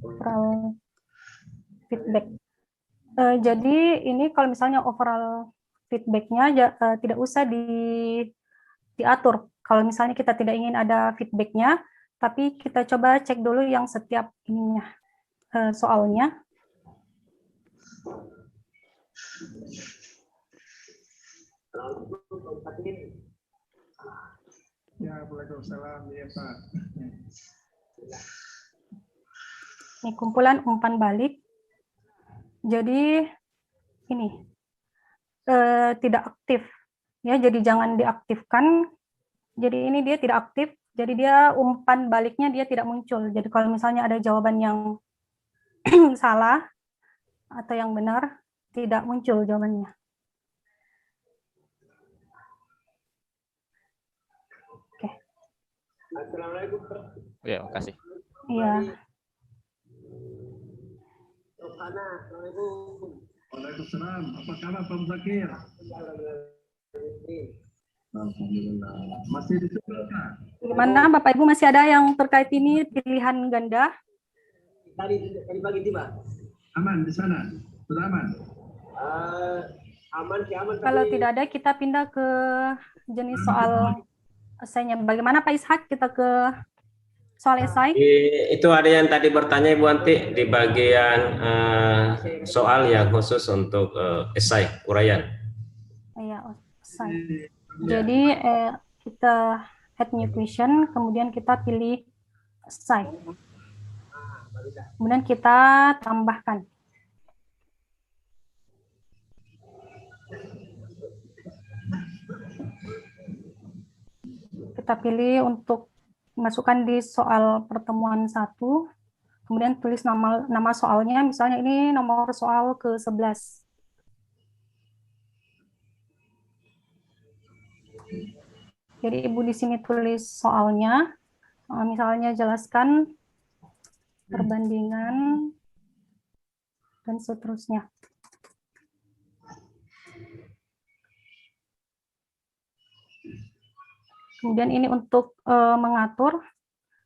Overall feedback. Jadi ini kalau misalnya overall feedbacknya tidak usah diatur. Kalau misalnya kita tidak ingin ada feedbacknya, tapi kita coba cek dulu yang setiap ininya soalnya. Ya, Waalaikumsalam, ya Pak. Ini kumpulan umpan balik. Jadi ini tidak aktif, ya. Jadi jangan diaktifkan. Jadi ini dia tidak aktif. Jadi dia umpan baliknya dia tidak muncul. Jadi kalau misalnya ada jawaban yang salah atau yang benar, tidak muncul jawabannya. Oke. Assalamualaikum. Ya, makasih. Iya. Waalaikumsalam. Apa kabar Pak Zakir? Alhamdulillah. Masih di sana? Gimana Bapak Ibu, masih ada yang terkait ini pilihan ganda? Tadi pagi tiba. Aman di sana? Sudah aman? Aman. Kalau tidak ada, kita pindah ke jenis soal esainya. Bagaimana Pak Ishak, kita ke soal esai? Itu ada yang tadi bertanya Ibu Anti di bagian soal yang khusus untuk esai uraian. Iya, esai. Jadi kita add new question, kemudian kita pilih esai. Kemudian kita tambahkan. Kita pilih untuk masukkan di soal pertemuan 1, kemudian tulis nama soalnya, misalnya ini nomor soal ke-11. Jadi Ibu di sini tulis soalnya, misalnya jelaskan perbandingan dan seterusnya. Kemudian ini untuk mengatur,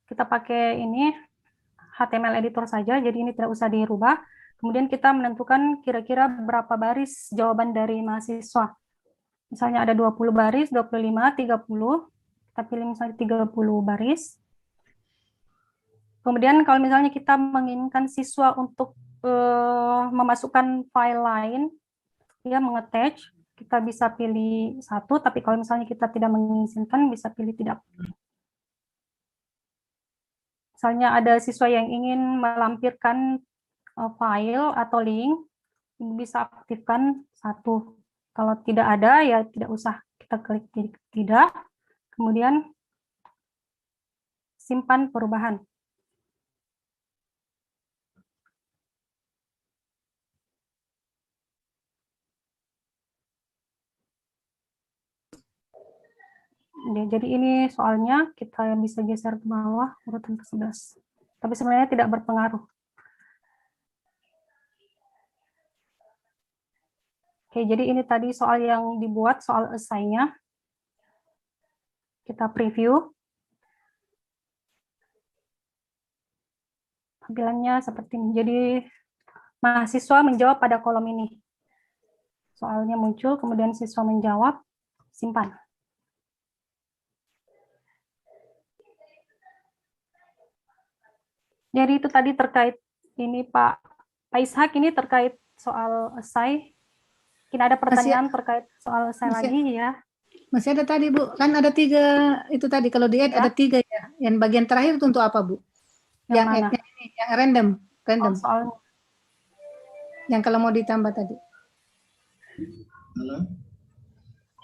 kita pakai ini HTML editor saja, jadi ini tidak usah dirubah. Kemudian kita menentukan kira-kira berapa baris jawaban dari mahasiswa. Misalnya ada 20 baris, 25, 30. Kita pilih misalnya 30 baris. Kemudian kalau misalnya kita menginginkan siswa untuk memasukkan file lain, ya mengattach, kita bisa pilih satu, tapi kalau misalnya kita tidak mengizinkan, bisa pilih tidak. Misalnya ada siswa yang ingin melampirkan file atau link, bisa aktifkan satu. Kalau tidak ada, ya tidak usah, kita klik tidak, kemudian simpan perubahan. Jadi ini soalnya kita bisa geser ke bawah urutan ke-11. Tapi sebenarnya tidak berpengaruh. Oke, jadi ini tadi soal yang dibuat, soal esainya. Kita preview. Tampilannya seperti ini. Jadi mahasiswa menjawab pada kolom ini. Soalnya muncul, kemudian siswa menjawab, simpan. Jadi itu tadi terkait ini Pak Ishak, ini terkait soal esai. Mungkin ada pertanyaan terkait soal esai lagi ya. Masih ada tadi Bu, kan ada 3 itu tadi, kalau di add ada 3 ya. Yang bagian terakhir itu untuk apa Bu? Yang mana? Yang random. Soal. Yang kalau mau ditambah tadi. Halo?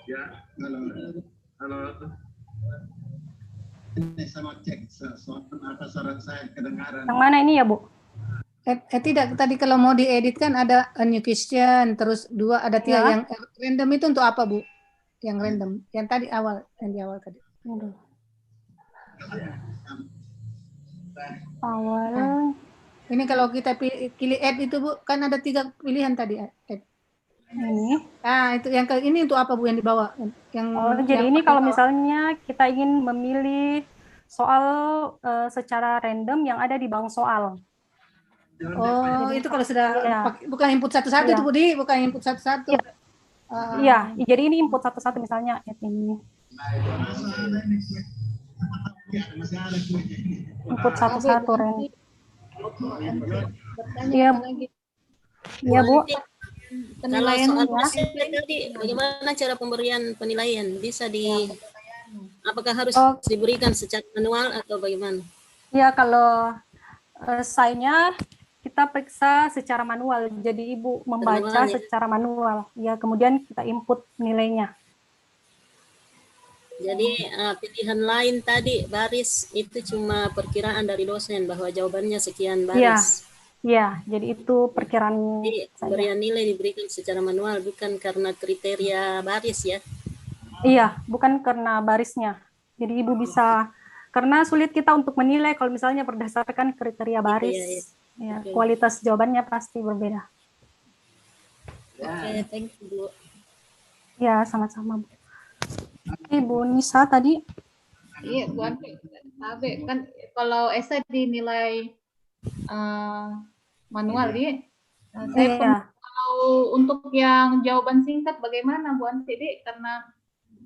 Ya, halo. Ini sama cek soal apa saran saya kedengaran. Yang mana ini ya Bu? Tidak, tadi kalau mau diedit kan ada a new question, terus 2 ada 3 Ya. yang random itu untuk apa Bu? Yang random, yang tadi awal, yang di awal tadi. Awal. Ini kalau kita pilih add itu Bu, kan ada 3 pilihan tadi add. Ini. Nah, itu yang ini untuk apa Bu yang dibawa? Jadi ini kalau misalnya kita ingin memilih soal secara random yang ada di bank soal. Oh, itu kalau sudah ya. Bukan input satu-satu itu Bu, bukan input satu-satu. Iya, jadi ini input satu-satu misalnya ini. Input satu-satu random. Iya, iya Bu. Penilaian tadi bagaimana cara pemberian penilaian? Bisa apakah harus diberikan secara manual atau bagaimana? Ya, kalau esainya kita periksa secara manual. Jadi Ibu membaca secara manual. Ya, kemudian kita input nilainya. Jadi pilihan lain tadi baris itu cuma perkiraan dari dosen bahwa jawabannya sekian baris. Ya, jadi itu perkiraan. Jadi pemberian nilai diberikan secara manual bukan karena kriteria baris ya? Iya, bukan karena barisnya. Jadi Ibu bisa, karena sulit kita untuk menilai kalau misalnya berdasarkan kriteria baris. Ya, kualitas jawabannya pasti berbeda. Oke, thank you Bu. Ya, sama-sama Bu. Ibu Nisa tadi. Iya, Bu Ante. Kan kalau esai dinilai manual ya. Kalau untuk yang jawaban singkat bagaimana Bu Ante? Karena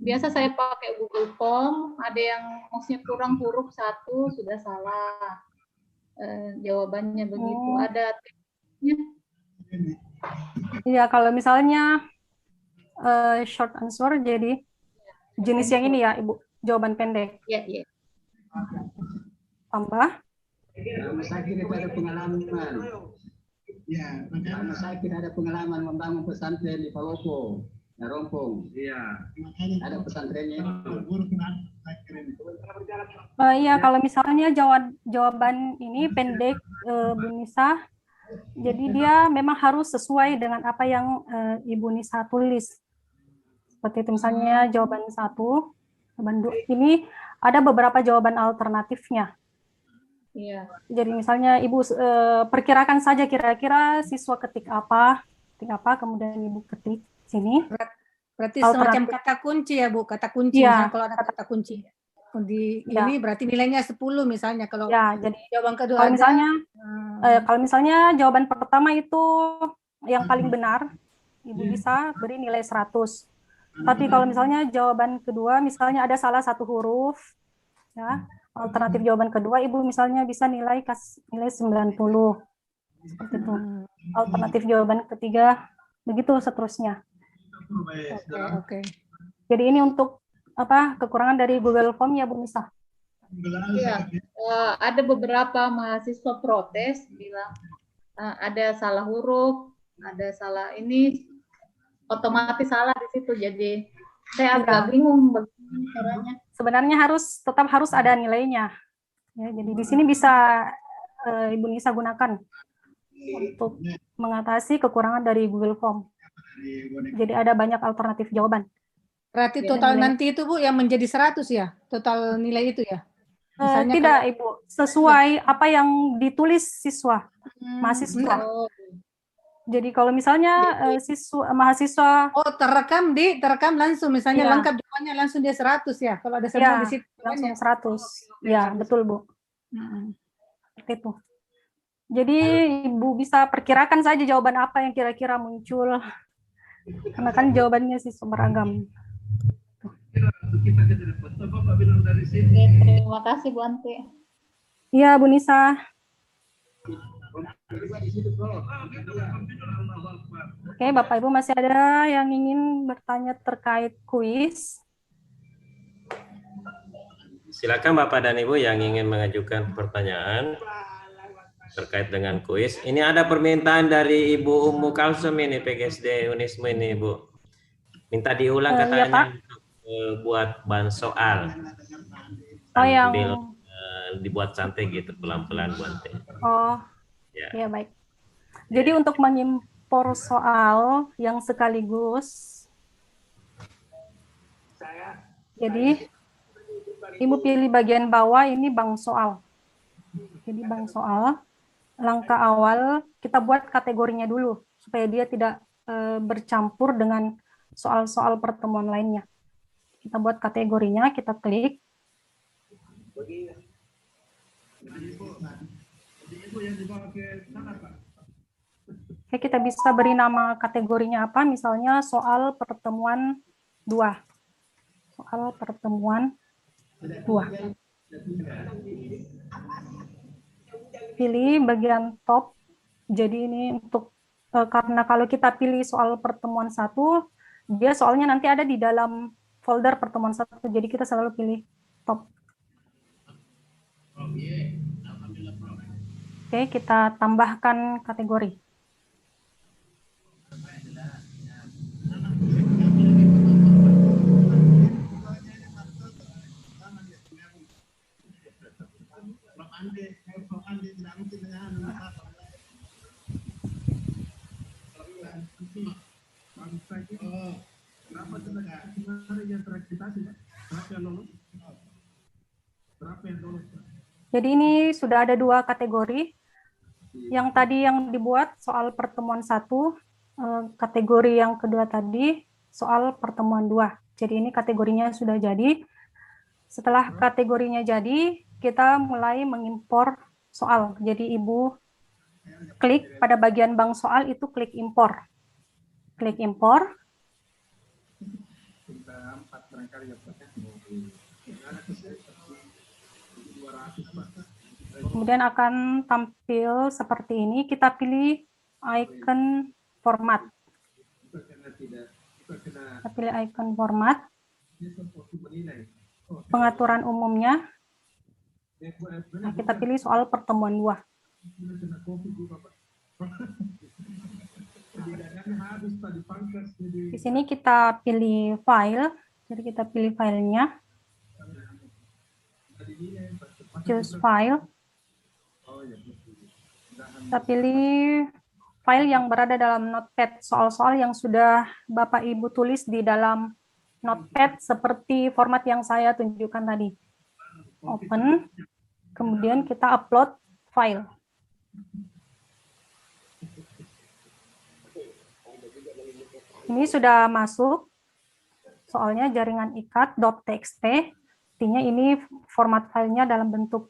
biasa saya pakai Google Form, ada yang maksudnya kurang huruf 1 sudah salah. Jawabannya begitu. Ada tipsnya? Iya, kalau misalnya short answer jadi jenis yang ini ya, Ibu, jawaban pendek. Iya. Tambah. Karena saya tidak ada pengalaman. Ya, karena saya tidak ada pengalaman membangun pesantren di Palopo, Rompong. Iya. Ada pesantrennya. Iya, kalau misalnya jawaban ini pendek, Bu Nisa, jadi dia memang harus sesuai dengan apa yang Ibu Nisa tulis. Seperti itu misalnya jawaban 1, jawaban 2. Ini ada beberapa jawaban alternatifnya. Iya. Jadi misalnya Ibu perkirakan saja kira-kira siswa ketik apa, kemudian Ibu ketik sini. Berarti semacam kata kunci ya Bu, kata kunci ya, kalau ada kata kunci. Ya. ini berarti nilainya 10 misalnya kalau Ya, jadi jawaban kedua kalau ada, misalnya kalau misalnya jawaban pertama itu yang paling benar, Ibu bisa beri nilai 100. Tapi kalau misalnya jawaban kedua misalnya ada salah satu huruf, ya, alternatif jawaban kedua Ibu misalnya bisa nilai 90. Seperti itu. Alternatif jawaban ketiga begitu seterusnya. Oke. Jadi ini untuk kekurangan dari Google Form ya Bu Nisa. Iya, ada beberapa mahasiswa protes bilang ada salah huruf, ada salah ini, otomatis salah di situ. Jadi saya agak bingung bagaimana caranya. Sebenarnya tetap harus ada nilainya. Ya, jadi di sini bisa Ibu Nisa gunakan untuk mengatasi kekurangan dari Google Form. Jadi ada banyak alternatif jawaban. Berarti total nanti itu Bu yang menjadi 100 ya? Total nilai itu ya? Misalnya tidak Ibu, sesuai apa yang ditulis siswa, mahasiswa. Jadi kalau misalnya mahasiswa terekam langsung misalnya lengkap jawabannya langsung dia 100 ya. Kalau ada semua di situ langsung 100. Ya, betul Bu. Seperti itu. Jadi Ibu bisa perkirakan saja jawaban apa yang kira-kira muncul. Karena kan jawabannya sih beragam. Terima kasih Bu Ante. Iya Bu Nisa. Oke, Bapak Ibu masih ada yang ingin bertanya terkait kuis? Silakan Bapak dan Ibu yang ingin mengajukan pertanyaan terkait dengan kuis. Ini ada permintaan dari Ibu Ummu Kalsum ini, PGSD Unisme ini, Bu. Minta diulang katanya untuk buat bahan soal. Sambil dibuat santai gitu, pelan-pelan Bu Ante. Oh, ya baik. Jadi untuk mengimpor soal yang sekaligus, jadi Ibu pilih bagian bawah ini bank soal. Jadi bank soal. Langkah awal kita buat kategorinya dulu supaya dia tidak bercampur dengan soal-soal pertemuan lainnya. Kita buat kategorinya, kita klik. Oke, kita bisa beri nama kategorinya apa? Misalnya soal pertemuan 2. Soal pertemuan 2. Pilih bagian top. Jadi ini untuk karena kalau kita pilih soal pertemuan 1, dia soalnya nanti ada di dalam folder pertemuan 1. Jadi kita selalu pilih top. Oke, kita tambahkan kategori. Jadi ini sudah ada 2 kategori. Yang tadi yang dibuat soal pertemuan 1, kategori yang kedua tadi soal pertemuan 2. Jadi ini kategorinya sudah jadi. Setelah kategorinya jadi, kita mulai mengimpor soal. Jadi Ibu klik pada bagian bank soal itu klik impor. Klik impor. Kemudian akan tampil seperti ini. Kita pilih icon format. Kita pilih icon format. Pengaturan umumnya. Nah, kita pilih soal pertemuan 2. Di sini kita pilih file. Jadi kita pilih filenya. Choose file. Kita pilih file yang berada dalam Notepad, soal-soal yang sudah Bapak Ibu tulis di dalam Notepad seperti format yang saya tunjukkan tadi. Open, kemudian kita upload file. Ini sudah masuk, soalnya jaringan ikat.txt. Artinya ini format filenya dalam bentuk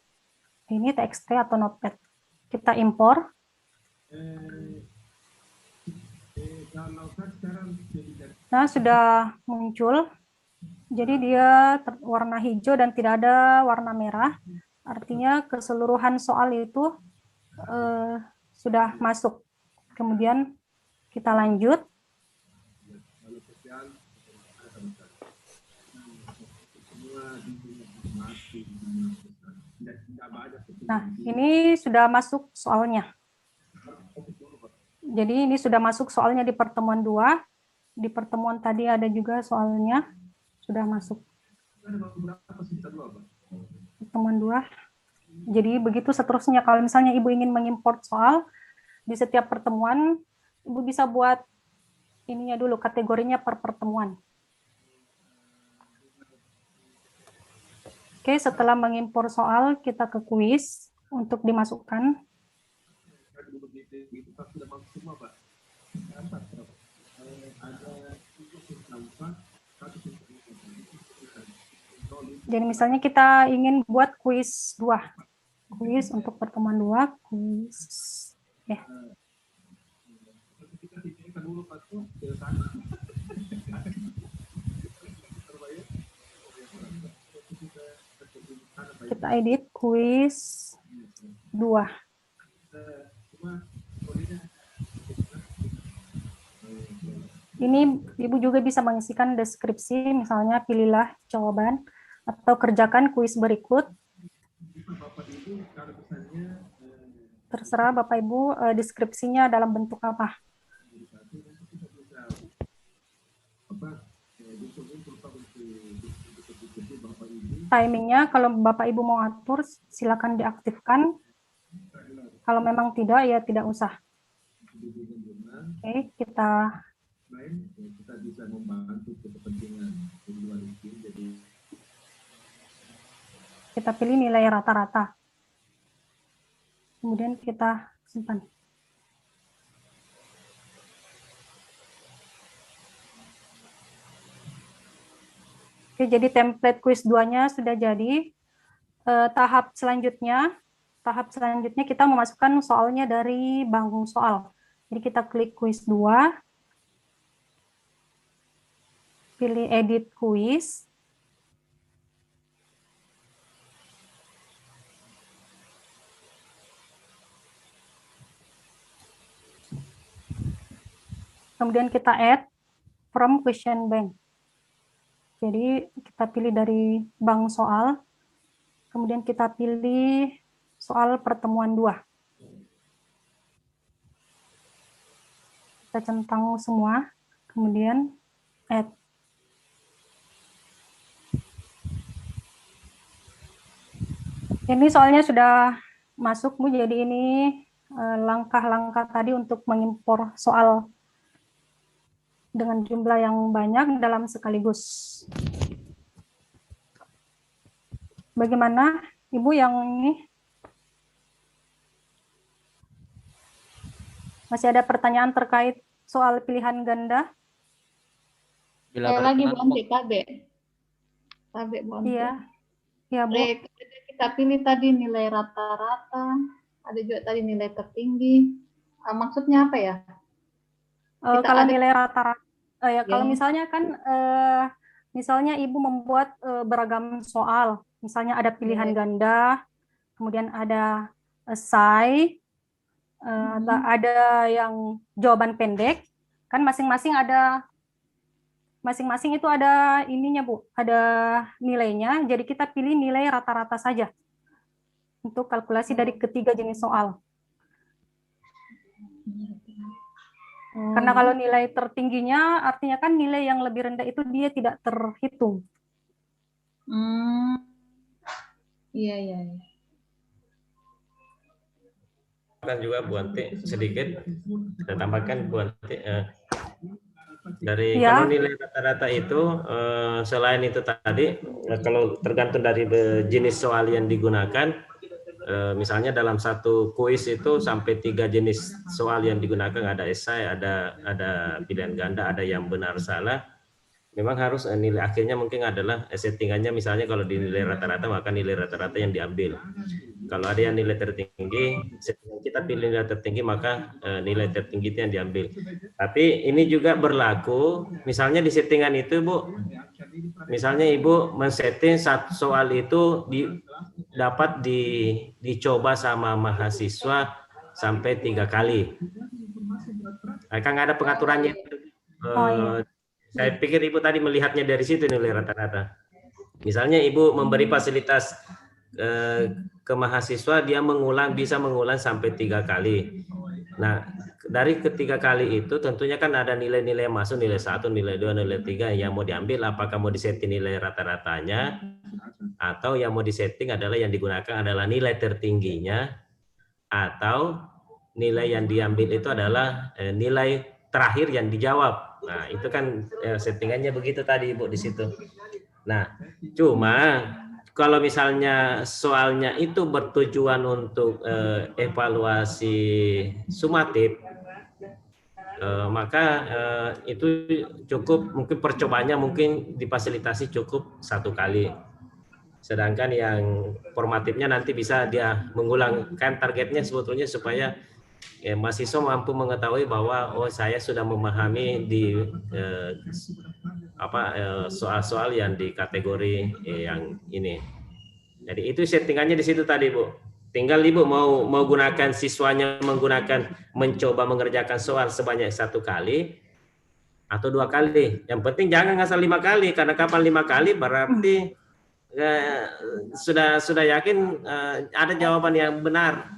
ini TXT atau Notepad. Kita impor. Nah, sudah muncul. Jadi dia warna hijau dan tidak ada warna merah. Artinya keseluruhan soal itu sudah masuk. Kemudian kita lanjut. Nah, ini sudah masuk soalnya. Jadi ini sudah masuk soalnya di pertemuan 2. Di pertemuan tadi ada juga soalnya sudah masuk. Pertemuan 2. Jadi begitu seterusnya. Kalau misalnya Ibu ingin mengimport soal di setiap pertemuan, Ibu bisa buat ininya dulu, kategorinya per pertemuan. Oke, setelah mengimpor soal, kita ke kuis untuk dimasukkan. Jadi misalnya kita ingin buat kuis 2. Kuis untuk pertemuan 2, kuis. Ya. Kita edit kuis 2. Ini Ibu juga bisa mengisikan deskripsi, misalnya pilihlah jawaban atau kerjakan kuis berikut. Terserah Bapak Ibu deskripsinya dalam bentuk apa. Timingnya kalau Bapak Ibu mau atur silakan diaktifkan. Kalau memang tidak ya tidak usah. Oke, kita bisa membantu kepentingan kedua tim. Jadi kita pilih nilai rata-rata. Kemudian kita simpan. Oke, jadi template quiz 2-nya sudah jadi. Tahap selanjutnya kita memasukkan soalnya dari bank soal. Jadi kita klik quiz 2. Pilih edit quiz. Kemudian kita add from question bank. Jadi kita pilih dari bank soal. Kemudian kita pilih soal pertemuan 2. Kita centang semua. Kemudian add. Ini soalnya sudah masuk, Bu. Jadi ini langkah-langkah tadi untuk mengimpor soal dengan jumlah yang banyak dalam sekaligus. Bagaimana Ibu yang ini? Masih ada pertanyaan terkait soal pilihan ganda? Saya lagi Bu Anti, KB Bu Anti. Iya. Ya, Bu. Kita pilih tadi nilai rata-rata, ada juga tadi nilai tertinggi. Maksudnya apa ya? Kalau nilai rata-rata, kalau misalnya kan, misalnya Ibu membuat beragam soal, misalnya ada pilihan ganda, kemudian ada essay, ada yang jawaban pendek, kan masing-masing itu ada ininya Bu, ada nilainya. Jadi kita pilih nilai rata-rata saja untuk kalkulasi dari ketiga jenis soal. Karena kalau nilai tertingginya artinya kan nilai yang lebih rendah itu dia tidak terhitung. Iya. Kan juga Bu Anti sedikit, saya tambahkan Bu Anti. Dari kalau nilai rata-rata itu selain itu tadi kalau tergantung dari jenis soal yang digunakan, misalnya dalam satu kuis itu sampai 3 jenis soal yang digunakan, ada esai, ada pilihan ganda, ada yang benar salah. memang harus nilai akhirnya mungkin adalah settingannya, misalnya kalau di nilai rata-rata maka nilai rata-rata yang diambil. Kalau ada yang nilai tertinggi, settingan kita pilih nilai tertinggi maka nilai tertinggi itu yang diambil. Tapi ini juga berlaku, misalnya di settingan itu Bu, misalnya Ibu men-setting satu soal itu dapat dicoba sama mahasiswa sampai 3 kali. Kan ada pengaturannya. Saya pikir Ibu tadi melihatnya dari situ nilai rata-rata. Misalnya Ibu memberi fasilitas ke mahasiswa, dia bisa mengulang sampai 3 kali. Nah, dari ketiga kali itu tentunya kan ada nilai-nilai yang masuk, nilai 1, nilai 2, nilai 3 yang mau diambil. Apakah mau disetting nilai rata-ratanya atau yang mau disetting adalah yang digunakan adalah nilai tertingginya, atau nilai yang diambil itu adalah nilai terakhir yang dijawab. Nah, itu kan settingannya begitu tadi Ibu di situ. Nah, cuma kalau misalnya soalnya itu bertujuan untuk evaluasi sumatif, maka itu cukup, mungkin percobaannya mungkin difasilitasi cukup 1 kali. Sedangkan yang formatifnya nanti bisa dia mengulang, kan targetnya sebetulnya supaya mahasiswa mampu mengetahui bahwa saya sudah memahami di soal-soal yang di kategori yang ini. Jadi itu settingannya di situ tadi Bu. Tinggal Ibu mau gunakan siswanya mencoba mengerjakan soal sebanyak 1 kali atau 2 kali. Yang penting jangan ngasal 5 kali, karena kapan 5 kali berarti sudah yakin ada jawaban yang benar.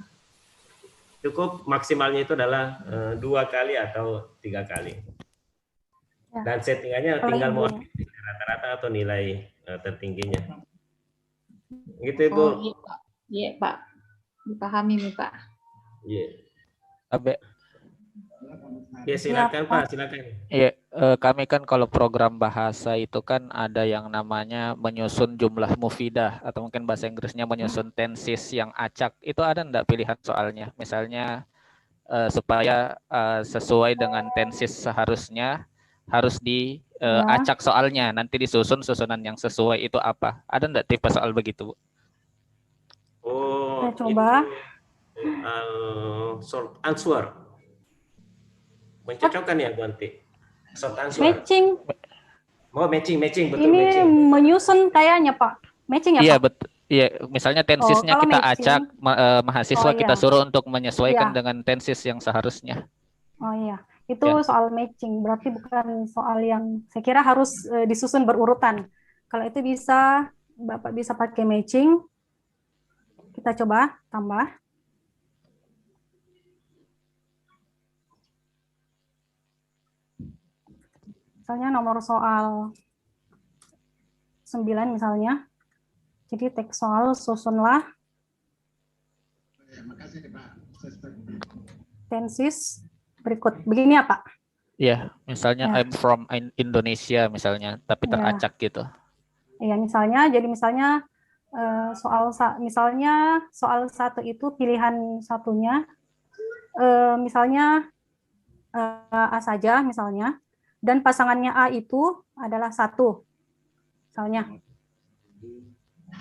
Cukup maksimalnya itu adalah 2 kali atau 3 kali. Dan settingannya tinggal mau rata-rata atau nilai tertingginya. Gitu Ibu. Iya Pak, dipahami nih Pak. Iya. Abe. Ya silakan Pak, silakan. Iya, kami kan kalau program bahasa itu kan ada yang namanya menyusun jumlah mufidah, atau mungkin bahasa Inggrisnya menyusun tenses yang acak. Itu ada enggak pilihan soalnya? Misalnya supaya sesuai dengan tenses seharusnya harus diacak soalnya, nanti disusun susunan yang sesuai itu apa? Ada enggak tipe soal begitu, Bu? Kita coba. Short answer. Mencocokkan ya Ganti. Short answer. Matching. Matching, betul. Ini matching. menyusun kayaknya Pak. Matching ya Iya, Pak? betul. Iya, misalnya tensesnya kita matching, acak, mahasiswa kita suruh untuk menyesuaikan Iya. dengan tenses yang seharusnya. Oh iya, itu soal matching, berarti bukan soal yang saya kira harus disusun berurutan. Kalau itu bisa, Bapak bisa pakai matching. Kita coba tambah. Misalnya nomor soal 9 misalnya. Jadi teks soal susunlah tenses berikut. Begini ya Pak? Iya, misalnya I'm from Indonesia misalnya, tapi teracak gitu. Iya, misalnya soal 1 itu pilihan satunya misalnya A saja misalnya, dan pasangannya A itu adalah 1 misalnya.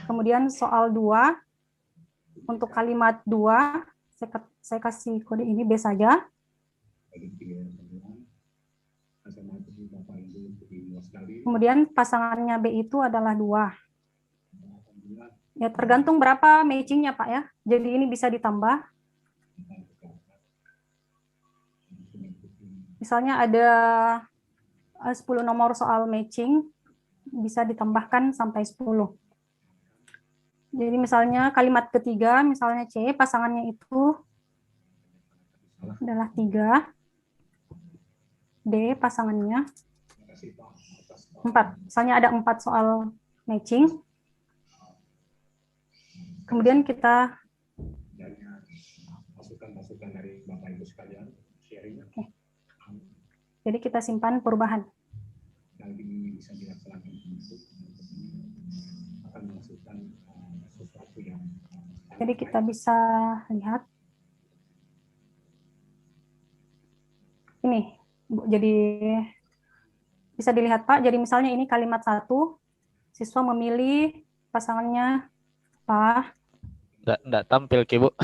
Kemudian soal 2, untuk kalimat 2 saya kasih kode ini B saja. Kemudian pasangannya B itu adalah 2. Ya, tergantung berapa matchingnya Pak ya. Jadi ini bisa ditambah. Misalnya ada 10 nomor soal matching, bisa ditambahkan sampai 10. Jadi misalnya kalimat ketiga, misalnya C, pasangannya itu adalah 3. D, pasangannya 4. Misalnya ada 4 soal matching. Kemudian kita masukan dari Bapak Ibu sekalian sharing. Okay. Jadi kita simpan perubahan. Bisa dilaksanakan akan memasukkan sesuatu yang. Jadi kita bisa lihat ini, Bu, jadi Bisa dilihat Pak, jadi misalnya ini kalimat 1, siswa memilih pasangannya apa? Nggak tampil Ki, Bu.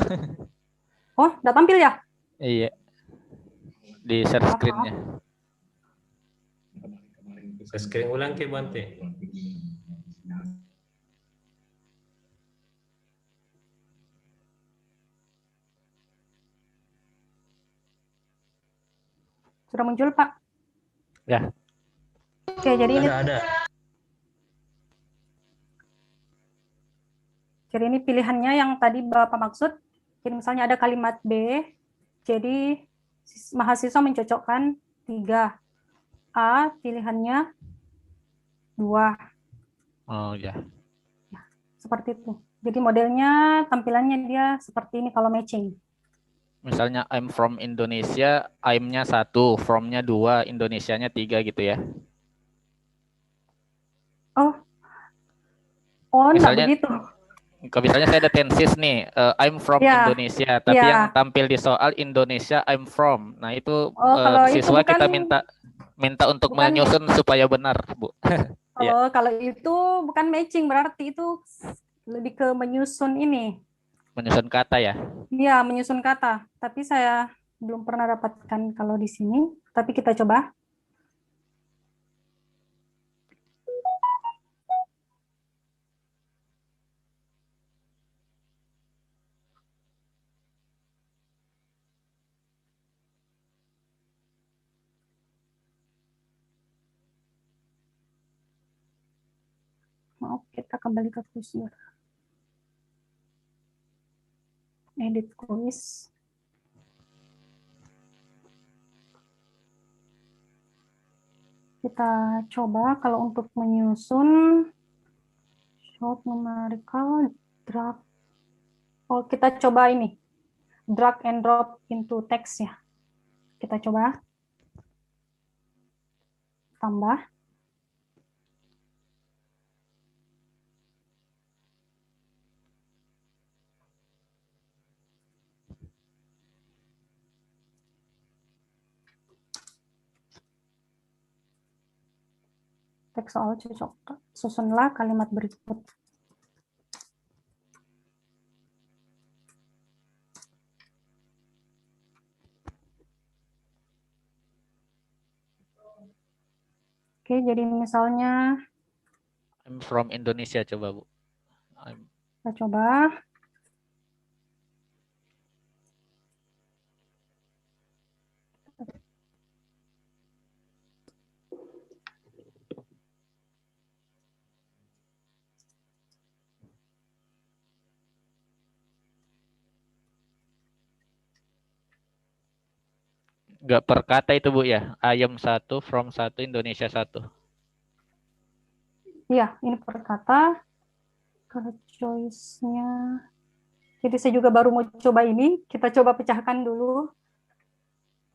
Oh, udah tampil ya? Iya. Di share screen-nya. Bisa screen ulang Ki, Bu Anti. Sudah muncul Pak? Ya. Oke, jadi ini Ada. Jadi ini pilihannya yang tadi Bapak maksud. Jadi misalnya ada kalimat B, jadi mahasiswa mencocokkan 3. A pilihannya 2. Oh ya. Seperti itu. Jadi modelnya, tampilannya dia seperti ini kalau matching. Misalnya I'm from Indonesia, I'm-nya 1, from-nya 2, Indonesianya 3 gitu ya. Oh, enggak Misalnya, begitu. misalnya saya ada tenses nih, I'm from Ya, Indonesia, tapi ya. yang tampil di soal Indonesia I'm from. Nah itu kalau itu siswa bukan, kita minta untuk menyusun supaya benar, Bu. Oh, kalau itu bukan matching, berarti itu lebih ke menyusun ini. Menyusun kata ya? Iya, menyusun kata. Tapi saya belum pernah dapatkan kalau di sini. Tapi kita coba. Maaf, kita kembali ke kuisnya. Edit kuis. Kita coba kalau untuk menyusun short numerical drag. Oh, kita coba ini. Drag and drop into text ya. Kita coba. Tambah. Teks soal cocok. Susunlah kalimat berikut. Oke, jadi misalnya I'm from Indonesia, coba Bu. kita coba. Nggak per kata itu Bu ya? Ayam 1, from 1, Indonesia 1. Iya, ini per kata. Kalau choice-nya. Jadi saya juga baru mau coba ini. Kita coba pecahkan dulu.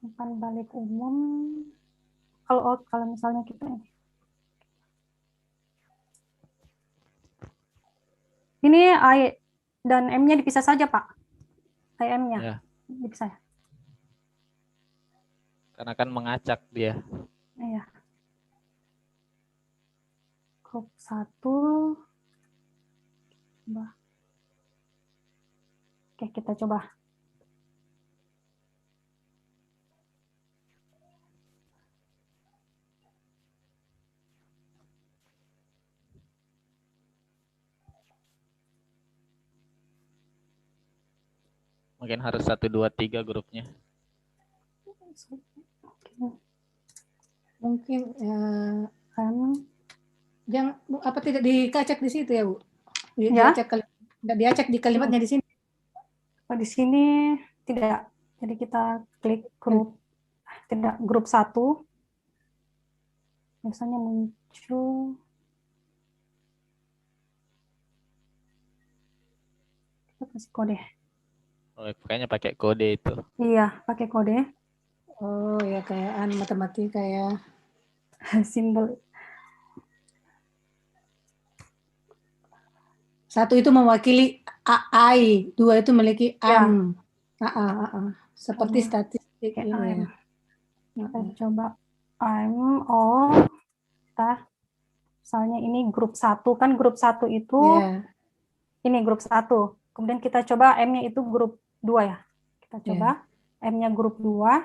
Umpan balik umum. Kalau misalnya kita ini I dan M-nya dipisah saja, Pak. IM-nya Ya. dipisah. Karena kan mengacak dia. Iya. Grup 1. Coba. Oke, kita coba. Mungkin harus 1, 2, 3 grupnya. Mungkin kan yang apa tidak dikacak di situ ya Bu? Ya. Tidak diacak di kalimatnya di sini. Oh, di sini tidak. Jadi kita klik grup grup 1. Biasanya muncul. Kita kasih kode. Oh, kayaknya pakai kode itu. Iya, pakai kode. Oh ya, kayak matematika ya. Simbol. 1 itu mewakili AI, 2 itu memiliki Ya. am. Seperti statistik Kayak gitu ya. Kita coba I'm all kita, misalnya ini grup 1, kan grup 1 itu, ini grup 1. Kemudian kita coba M-nya itu grup 2 ya. Kita coba M-nya grup 2.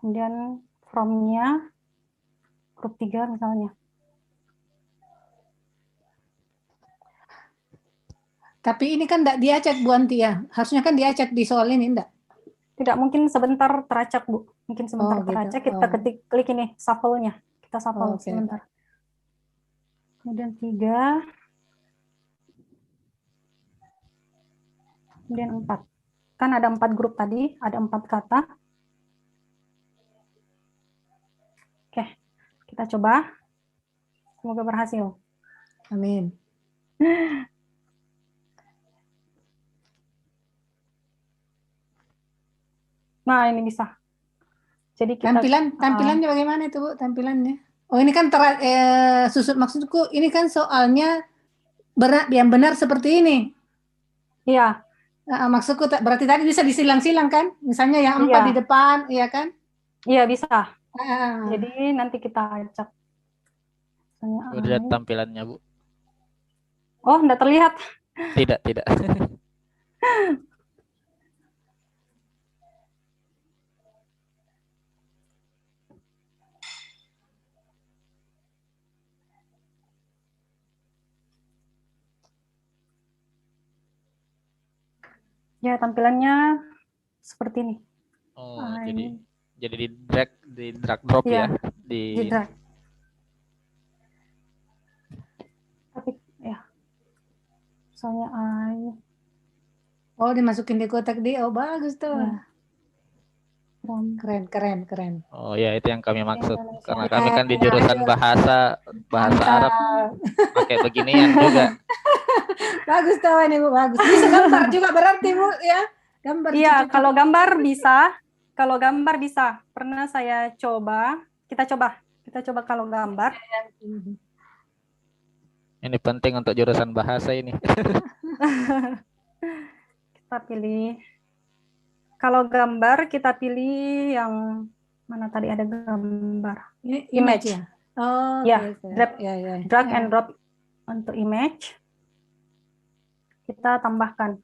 Kemudian from-nya grup 3 misalnya. Tapi ini kan enggak diacak Bu Anti ya. Harusnya kan diacak di soal ini enggak? Tidak, mungkin sebentar teracak Bu. Mungkin sebentar gitu. teracak, kita klik ini shuffle-nya. Kita shuffle sebentar. Kemudian 3. Kemudian 4. Kan ada 4 grup tadi, ada 4 kata. Oke, kita coba. Semoga berhasil. Amin. Nah, ini bisa. Jadi kita tampilannya bagaimana itu Bu? Tampilannya. Oh, ini kan susut, maksudku ini kan soalnya yang benar seperti ini. Iya. Maksudku berarti tadi bisa disilang-silang kan? Misalnya yang 4 di depan, iya kan? Iya, bisa. Jadi nanti kita acak. Lihat tampilannya Bu. Oh, enggak terlihat. Tidak. Ya, tampilannya seperti ini. Oh, jadi di drag drop ya. Di drag. Tapi ya. Misalnya dimasukin di kotak di. Oh, bagus tuh. Ya. Keren. Oh ya, itu yang kami maksud. Karena kami kan di jurusan bahasa Arab, pakai beginian juga. Bagus tuh ini Bu, bagus. Bisa gambar juga berarti Bu ya? Gambar. Iya, kalau gambar bisa. Kalau gambar bisa. Pernah saya coba. Kita coba kalau gambar. Ini penting untuk jurusan bahasa ini. Kita pilih. Kalau gambar kita pilih yang mana tadi ada gambar. Image ya. Oh, ya. Drag and drop untuk image. Kita tambahkan.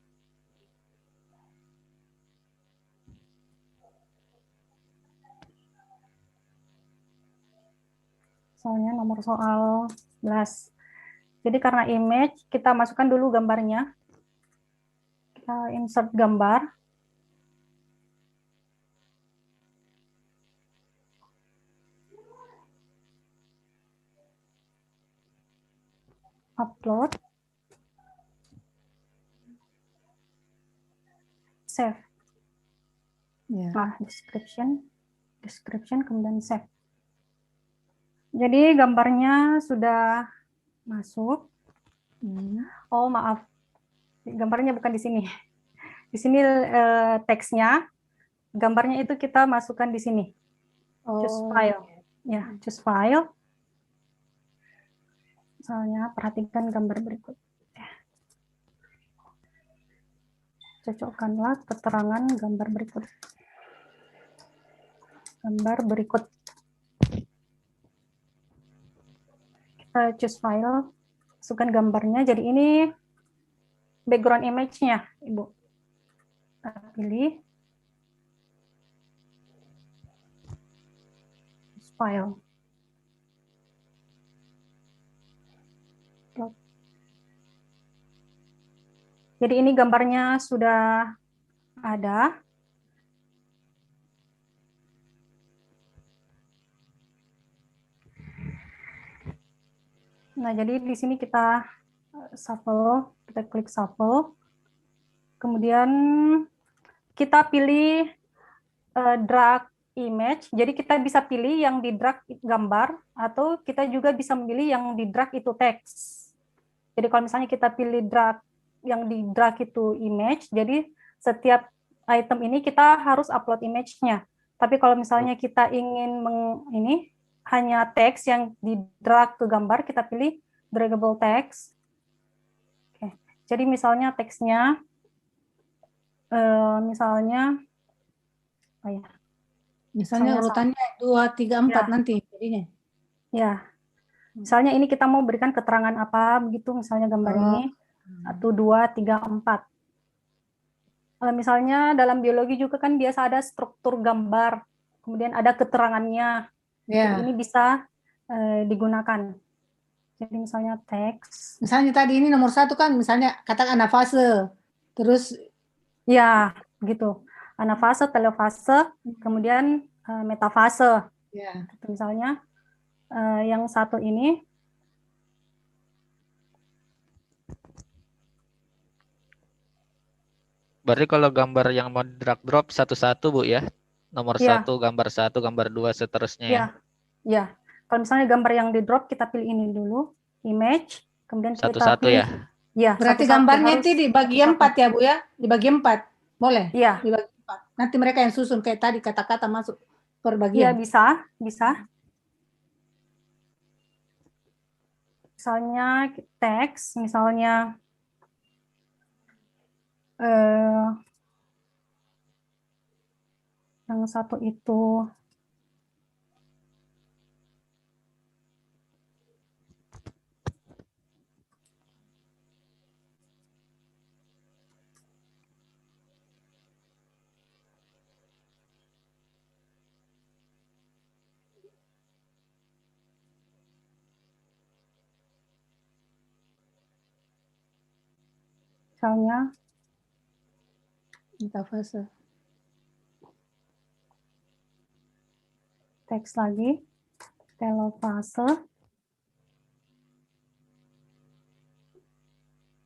Soalnya nomor soal 11. Jadi karena image, kita masukkan dulu gambarnya. Kita insert gambar. Upload. Save. Nah, description, kemudian save. Jadi gambarnya sudah masuk. Oh, maaf. Gambarnya bukan di sini. Di sini teksnya, gambarnya itu kita masukkan di sini. Choose file. Ya, choose file. Misalnya, perhatikan gambar berikut. Cocokkanlah keterangan gambar berikut. Gambar berikut. Kita choose file, masukkan gambarnya. Jadi ini background image-nya, Ibu. Kita pilih. Choose file. Jadi ini gambarnya sudah ada. Nah, jadi di sini kita shuffle, kita klik shuffle. Kemudian kita pilih drag image. Jadi kita bisa pilih yang di drag gambar, atau kita juga bisa memilih yang di drag itu teks. Jadi kalau misalnya kita pilih yang di drag itu image, jadi setiap item ini kita harus upload image-nya. Tapi kalau misalnya kita ingin hanya teks yang di drag ke gambar, kita pilih draggable text. Oke. Jadi misalnya teksnya misalnya, oh ya, Misalnya urutannya 2, 3, 4 Ya. nanti jadinya. ya, misalnya ini kita mau berikan keterangan apa begitu, misalnya gambar ini, 1, 2, 3, 4. Misalnya dalam biologi juga kan biasa ada struktur gambar, kemudian ada keterangannya. Jadi Ya. ini bisa digunakan. Jadi misalnya teks. Misalnya tadi ini nomor 1 kan, misalnya katakan anafase, terus Ya, gitu. Anafase, telofase, kemudian metafase. ya. Misalnya yang satu ini, Berarti kalau gambar yang mau drag drop satu-satu Bu ya. Nomor Ya. 1, gambar 1, gambar 2 seterusnya ya. ya. Kalau misalnya gambar yang di drop kita pilih ini dulu, image, kemudian kita Satu-satu pilih. ya. Ya, Berarti satu-satu gambarnya harus itu dibagi 4 ya Bu ya? Dibagi 4. Boleh? Iya. Dibagi 4. Nanti mereka yang susun kayak tadi kata-kata masuk per Iya, bagian. bisa. Misalnya teks, misalnya yang satu itu misalnya Metafase. teks lagi, telofase,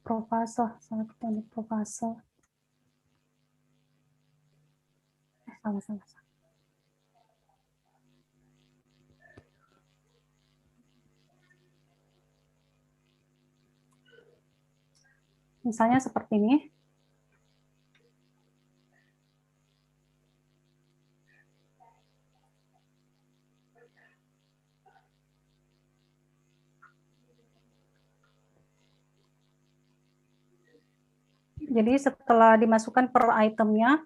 profase, sama profase. Sama. Misalnya seperti ini. Jadi setelah dimasukkan per itemnya,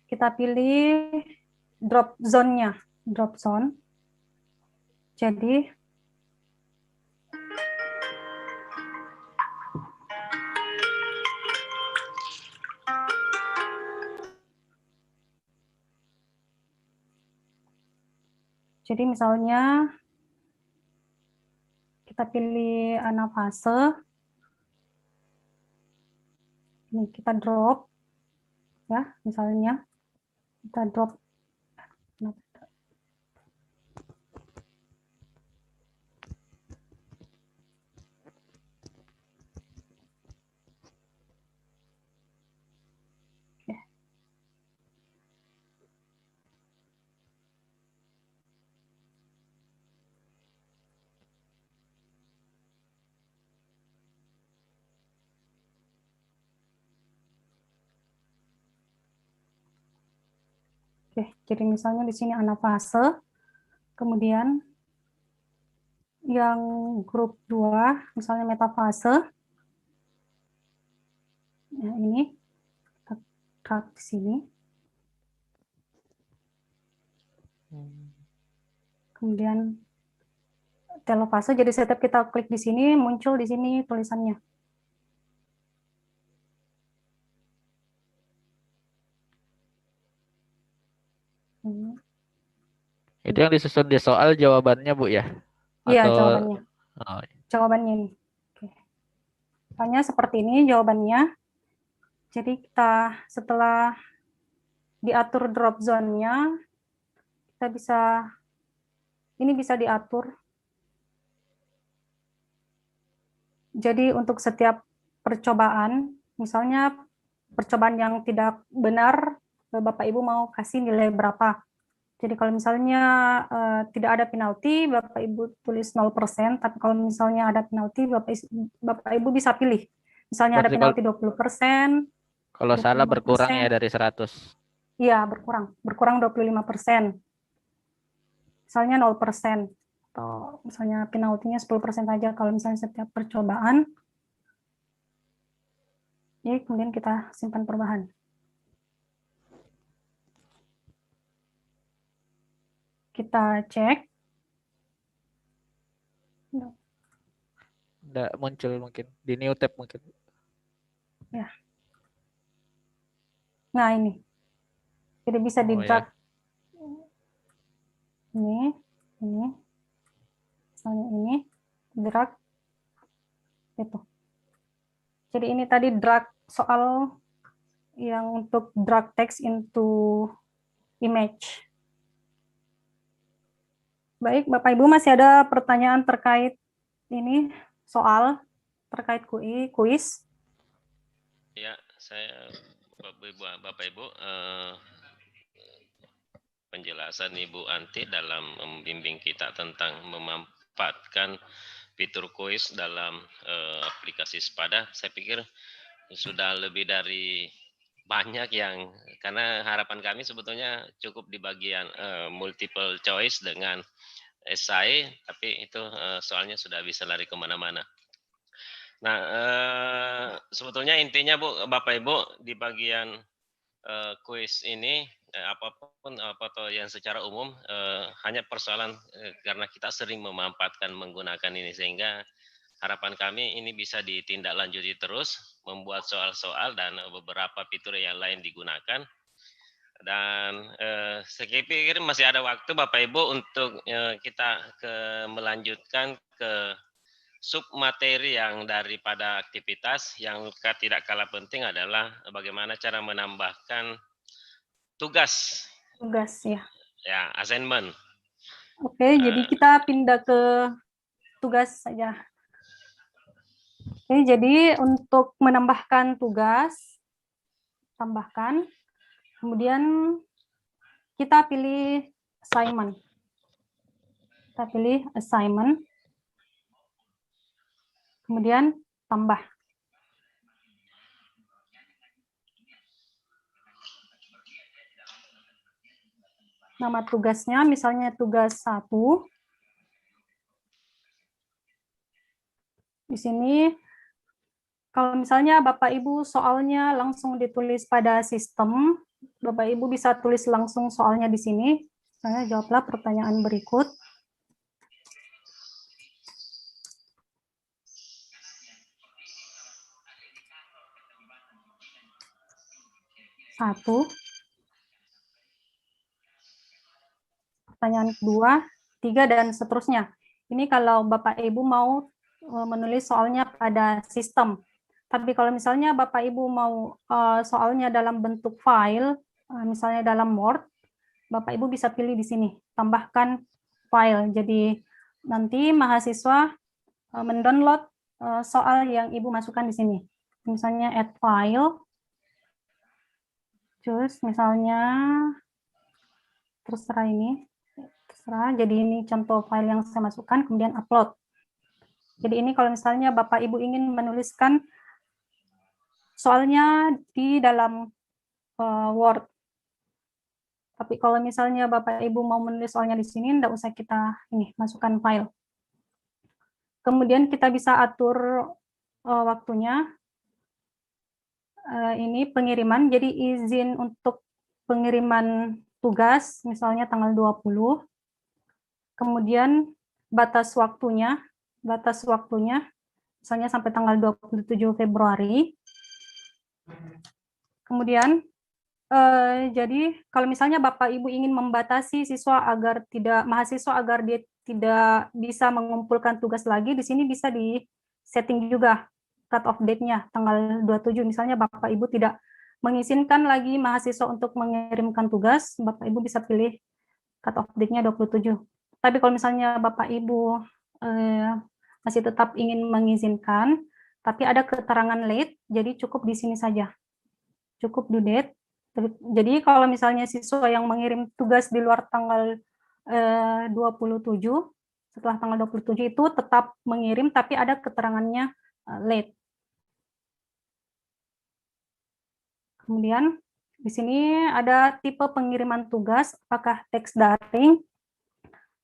kita pilih drop zone-nya, drop zone. Jadi misalnya kita pilih anafase, ini kita drop, ya, misalnya kita drop. Oke, jadi misalnya di sini anafase, kemudian yang grup 2, misalnya metafase, ya, ini kita drag di sini. Kemudian telofase, jadi setiap kita klik di sini, muncul di sini tulisannya. Itu yang disusun di soal jawabannya Bu ya? Iya, Atau... jawabannya. Oh. Jawabannya ini. Oke. Tanya seperti ini jawabannya. Jadi kita setelah diatur drop zone-nya, kita bisa, ini bisa diatur. Jadi untuk setiap percobaan, misalnya percobaan yang tidak benar, Bapak Ibu mau kasih nilai berapa. Jadi kalau misalnya tidak ada penalti, Bapak Ibu tulis 0%, tapi kalau misalnya ada penalti, Bapak Ibu bisa pilih. Misalnya ada penalti 20%. Kalau salah berkurang ya dari 100. Iya, berkurang 25%. Misalnya 0%. Atau misalnya penaltinya 10% saja kalau misalnya setiap percobaan. Jadi kemudian kita simpan perubahan. kita cek. Nggak muncul mungkin. Di new tab mungkin. Ya. Nah, ini. Jadi bisa Oh, di-drag. ya. Ini. Misalnya ini. Drag. Itu. Jadi ini tadi drag soal yang untuk drag text into image. Baik, Bapak Ibu masih ada pertanyaan terkait ini soal terkait kuis? Ya, saya Bapak Ibu penjelasan Ibu Anti dalam membimbing kita tentang memanfaatkan fitur kuis dalam aplikasi Spada, saya pikir sudah lebih dari banyak yang, karena harapan kami sebetulnya cukup di bagian multiple choice dengan esai, tapi itu soalnya sudah bisa lari kemana-mana. Nah, sebetulnya intinya Bapak Ibu di bagian kuis ini apapun yang secara umum hanya persoalan karena kita sering memanfaatkan menggunakan ini, sehingga harapan kami ini bisa ditindaklanjuti terus, membuat soal-soal dan beberapa fitur yang lain digunakan. Dan saya pikir masih ada waktu Bapak Ibu untuk kita melanjutkan ke submateri yang daripada aktivitas yang tidak kalah penting adalah bagaimana cara menambahkan tugas. Tugas, ya. Ya, assignment. Oke, jadi kita pindah ke tugas saja. Oke, jadi untuk menambahkan tugas, tambahkan. Kemudian kita pilih assignment. Kita pilih assignment. Kemudian tambah. Nama tugasnya misalnya tugas 1. Di sini kalau misalnya Bapak Ibu soalnya langsung ditulis pada sistem, Bapak Ibu bisa tulis langsung soalnya di sini. Misalnya jawablah pertanyaan berikut. Satu. Pertanyaan kedua, 3, dan seterusnya. Ini kalau Bapak Ibu mau menulis soalnya pada sistem. Tapi kalau misalnya Bapak Ibu mau soalnya dalam bentuk file, misalnya dalam Word, Bapak Ibu bisa pilih di sini, tambahkan file. Jadi nanti mahasiswa mendownload soal yang Ibu masukkan di sini. Misalnya add file, terus misalnya terserah ini, terserah. Jadi ini contoh file yang saya masukkan, kemudian upload. Jadi ini kalau misalnya Bapak Ibu ingin menuliskan soalnya di dalam Word. Tapi kalau misalnya Bapak Ibu mau menulis soalnya di sini, tidak usah kita ini masukkan file. Kemudian kita bisa atur waktunya. Ini pengiriman, jadi izin untuk pengiriman tugas, misalnya tanggal 20. Kemudian batas waktunya, misalnya sampai tanggal 27 Februari. Kemudian, jadi kalau misalnya Bapak Ibu ingin membatasi mahasiswa agar dia tidak bisa mengumpulkan tugas lagi, di sini bisa di setting juga cut off date-nya tanggal 27. Misalnya Bapak Ibu tidak mengizinkan lagi mahasiswa untuk mengirimkan tugas, Bapak Ibu bisa pilih cut off date-nya 27. Tapi kalau misalnya Bapak Ibu masih tetap ingin mengizinkan, tapi ada keterangan late, jadi cukup di sini saja. Cukup due date. Jadi kalau misalnya siswa yang mengirim tugas di luar tanggal 27, setelah tanggal 27 itu tetap mengirim, tapi ada keterangannya late. Kemudian di sini ada tipe pengiriman tugas, apakah teks daring.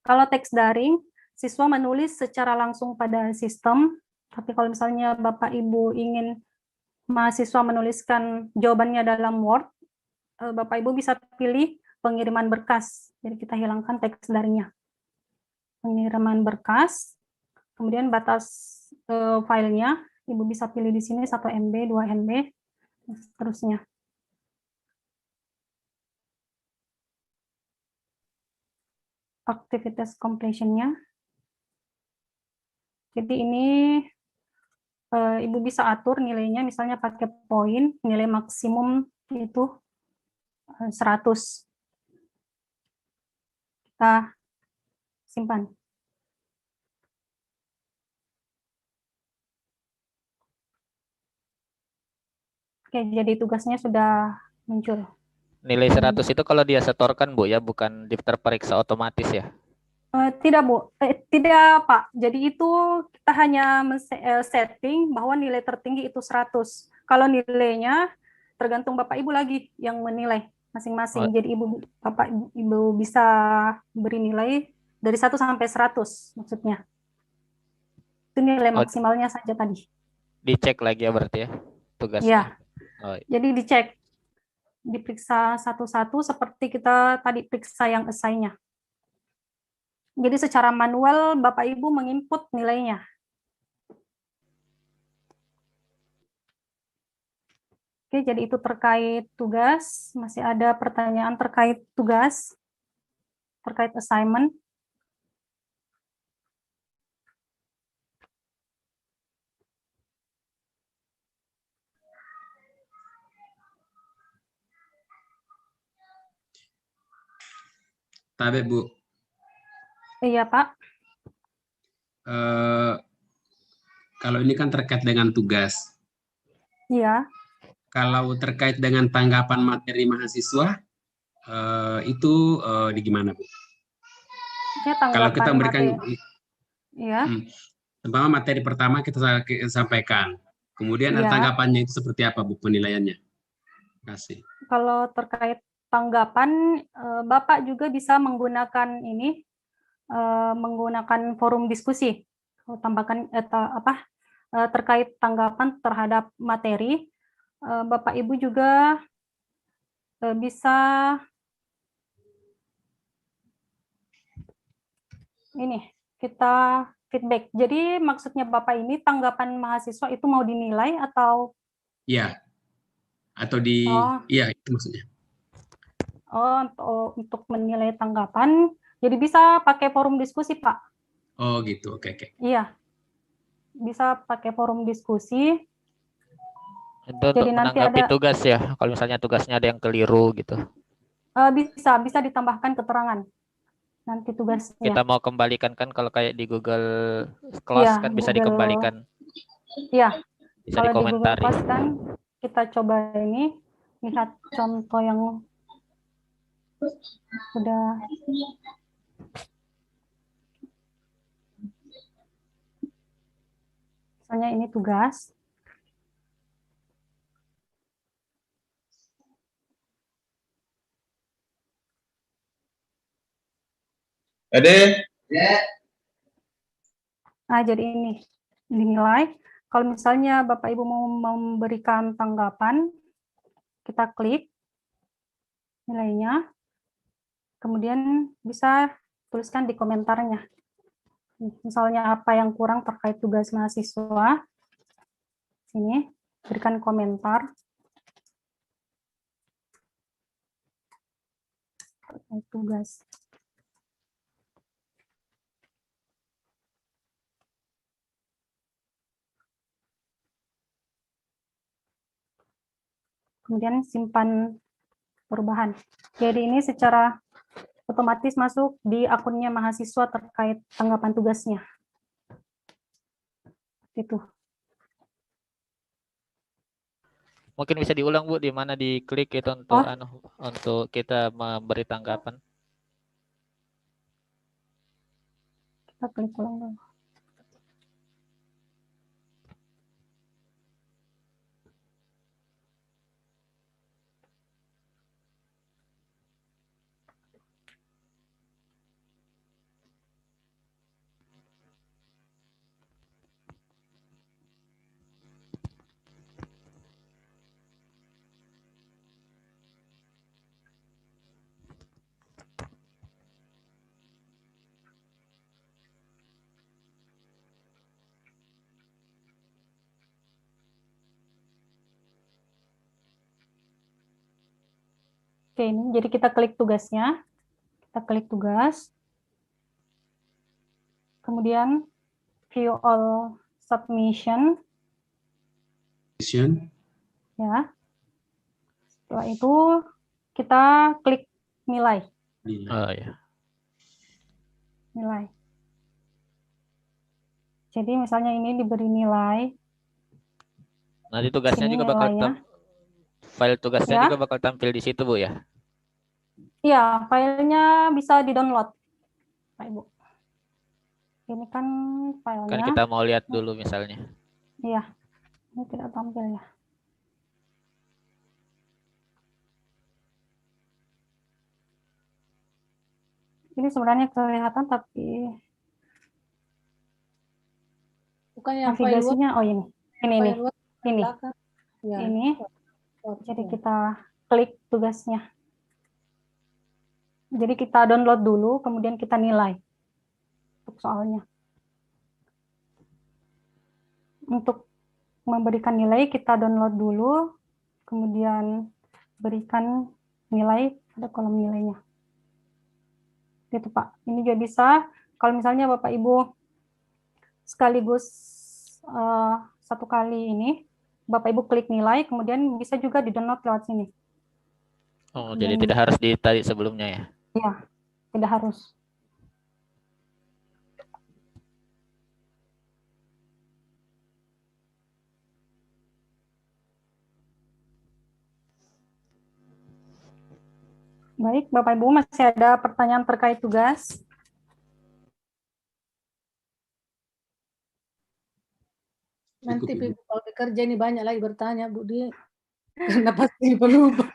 Kalau teks daring, siswa menulis secara langsung pada sistem, tapi kalau misalnya Bapak Ibu ingin mahasiswa menuliskan jawabannya dalam Word, Bapak Ibu bisa pilih pengiriman berkas. Jadi kita hilangkan teks darinya. Pengiriman berkas, kemudian batas filenya, Ibu bisa pilih di sini 1 MB, 2 MB, dan seterusnya. Aktivitas completion-nya. Jadi ini Ibu bisa atur nilainya, misalnya pakai poin, nilai maksimum itu 100. Kita simpan. Oke, jadi tugasnya sudah muncul. Nilai 100 itu kalau dia setorkan, Bu, ya, bukan terperiksa otomatis ya? Tidak, Bu. Tidak, Pak. Jadi itu kita hanya setting bahwa nilai tertinggi itu 100. Kalau nilainya tergantung Bapak Ibu lagi yang menilai masing-masing. Jadi Bapak Ibu bisa beri nilai dari 1 sampai 100 maksudnya. Itu nilai maksimalnya saja tadi. Dicek lagi ya berarti ya tugasnya. Ya. Jadi dicek, diperiksa satu-satu seperti kita tadi periksa yang assign-nya. Jadi secara manual Bapak Ibu menginput nilainya. Oke, jadi itu terkait tugas. Masih ada pertanyaan terkait tugas, terkait assignment. Tabe, Bu. Iya, Pak. Kalau ini kan terkait dengan tugas. Iya. Kalau terkait dengan tanggapan materi mahasiswa, itu di gimana, Bu? Ya, Kalau kita memberikan, ya. Materi pertama kita sampaikan, kemudian ada tanggapannya itu seperti apa, Bu, penilaiannya? Terima kasih. Kalau terkait tanggapan, Bapak juga bisa menggunakan ini, menggunakan forum diskusi. Tambahkan terkait tanggapan terhadap materi, Bapak Ibu juga bisa ini kita feedback. Jadi maksudnya Bapak ini tanggapan mahasiswa itu mau dinilai atau? Iya. Atau iya itu maksudnya. Untuk menilai tanggapan, jadi bisa pakai forum diskusi, Pak. Oh gitu, oke. Iya, bisa pakai forum diskusi. Itu untuk menanggapi tugas ya, kalau misalnya tugasnya ada yang keliru gitu. Bisa ditambahkan keterangan nanti tugasnya. Kita mau kembalikan kan kalau kayak di Google Class kan bisa dikembalikan. Iya. Bisa kalau dikomentari. Di Google Class kan kita coba ini lihat contoh yang sudah. Misalnya ini tugas. Ade? Nah, jadi ini dinilai. Kalau misalnya Bapak Ibu mau memberikan tanggapan, kita klik nilainya, kemudian bisa tuliskan di komentarnya. Misalnya apa yang kurang terkait tugas mahasiswa, sini berikan komentar terkait tugas. Kemudian simpan perubahan. Jadi ini secara otomatis masuk di akunnya mahasiswa terkait tanggapan tugasnya. Itu. Mungkin bisa diulang, Bu, di mana diklik itu untuk untuk kita memberi tanggapan. Kita klik ulang dulu. Oke, ini jadi kita klik tugasnya. Kita klik tugas. Kemudian view all submission. Ya. Setelah itu kita klik nilai. Oh ya. Nilai. Jadi misalnya ini diberi nilai. Nanti tugasnya Sini juga bakal nilainya. file tugasnya Ya. juga bakal tampil di situ, Bu ya. Iya, filenya bisa di-download, Pak Ibu. Ini kan filenya. Kan kita mau lihat dulu misalnya. Iya, ini tidak tampil ya. Ini sebenarnya kelihatan tapi Bukan yang file Word. navigasinya, oh ini. Ini. Ini. Ya. Ini. Jadi kita klik tugasnya. Jadi kita download dulu, kemudian kita nilai untuk soalnya. Untuk memberikan nilai, kita download dulu, kemudian berikan nilai pada kolom nilainya. Gitu Pak. Ini juga bisa, kalau misalnya Bapak Ibu sekaligus satu kali ini, Bapak Ibu klik nilai, kemudian bisa juga di-download lewat sini. Oh, jadi tidak harus ditarik sebelumnya ya? Iya, tidak harus. Baik, Bapak Ibu masih ada pertanyaan terkait tugas? Nanti kalau bekerja ini banyak lagi bertanya, Bu Di. Karena pasti lupa.